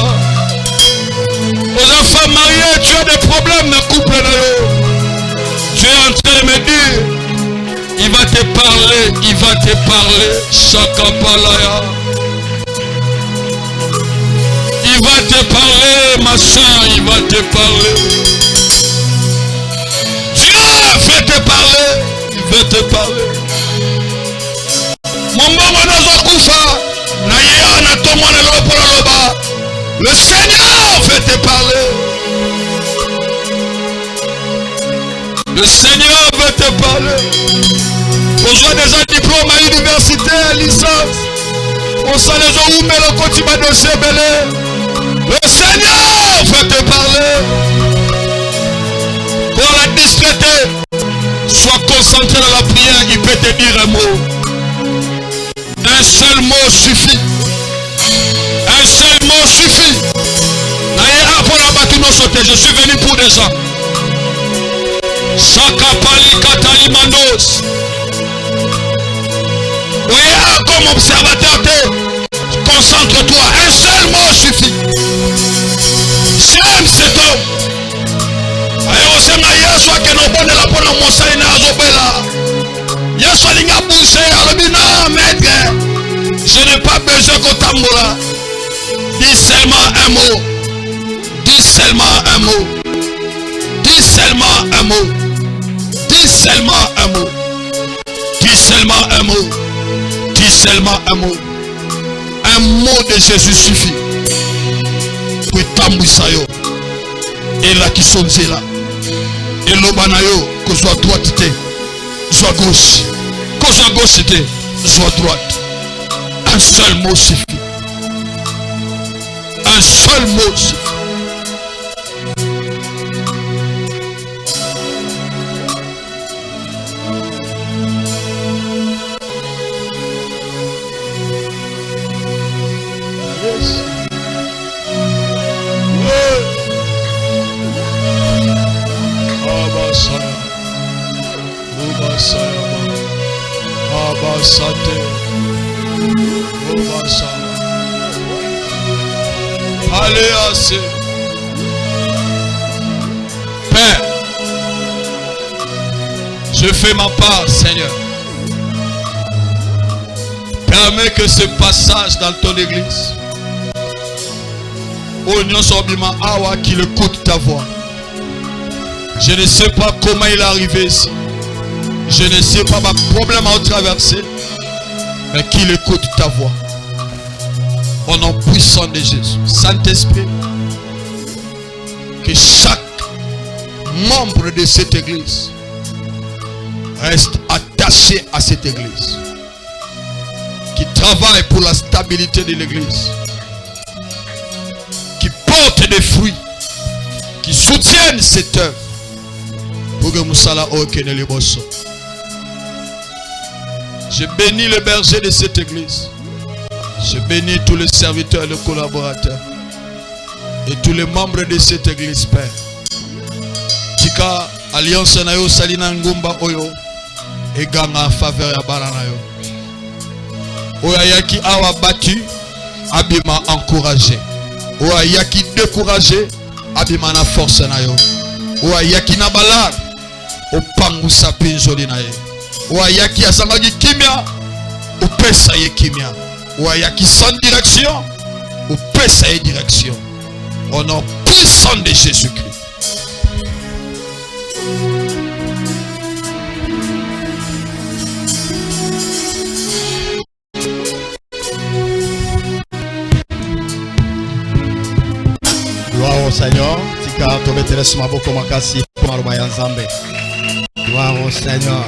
Aux enfants mariés, tu as des problèmes dans le couple. Tu es en train de me dire, il va te parler, sakapalaya. Il va te parler, ma soeur, il va te parler. Dieu veut te parler, il veut te parler. Mon bongo nazokufa, na ye na tomo na loba. Le Seigneur veut te parler. Le Seigneur veut te parler. Besoin des diplômes à l'université, à licence. On s'en les a ouvert le quotidien de Sebele. Le Seigneur veut te parler. Pour la discréter, sois concentré dans la prière, il peut te dire un mot. Un seul mot suffit. Un seul mot suffit. Je suis venu pour des gens. Sakapali Katali Mandos. Oui, comme observateur, concentre-toi. Un seul mot suffit. J'aime cet homme. Je n'ai pas besoin qu'on tamboura. Dis seulement un mot. Dis seulement un mot. Dis seulement un mot. Dis seulement un mot. Dis seulement un mot. Dis seulement un mot. Un mot de Jésus suffit. Pour tamboussayo. Et là qui sont là. Et l'obanayo, que soit droite, soit gauche. Que soit gauche, soit droite. Un seul mot suffit. Un seul mot suffit. Allez, assez. Père, je fais ma part, Seigneur. Permets que ce passage dans ton église qu'il écoute ta voix. Je ne sais pas comment il est arrivé ici. Je ne sais pas ma problème à traverser. Mais qu'il écoute ta voix. Au nom puissant de Jésus. Saint-Esprit, que chaque membre de cette église reste attaché à cette église. Qui travaille pour la stabilité de l'église. Qui porte des fruits. Qui soutiennent cette œuvre. Pour que Moussala Okene le bosso. Je bénis le berger de cette église. Je bénis tous les serviteurs et les collaborateurs. Et tous les membres de cette église, Père. Tika alliance na yo salina ngumba oyo. Et ganga en faveur ya barana yo. Oya yaki awa battu. Abima encouragé. Oya yaki découragé. Abima na force na yo. Oya yaki na balade. Opangu sapinzoli na ye. Oayaki asangaki kimia, upesa ye kimia. Oayaki sans direction, upesa ye direction. Au nom puissant de Jésus-Christ. Gloire au Seigneur. Tika tobetelesuma boko makasi pour Maruba Nzambe. Gloire au Seigneur.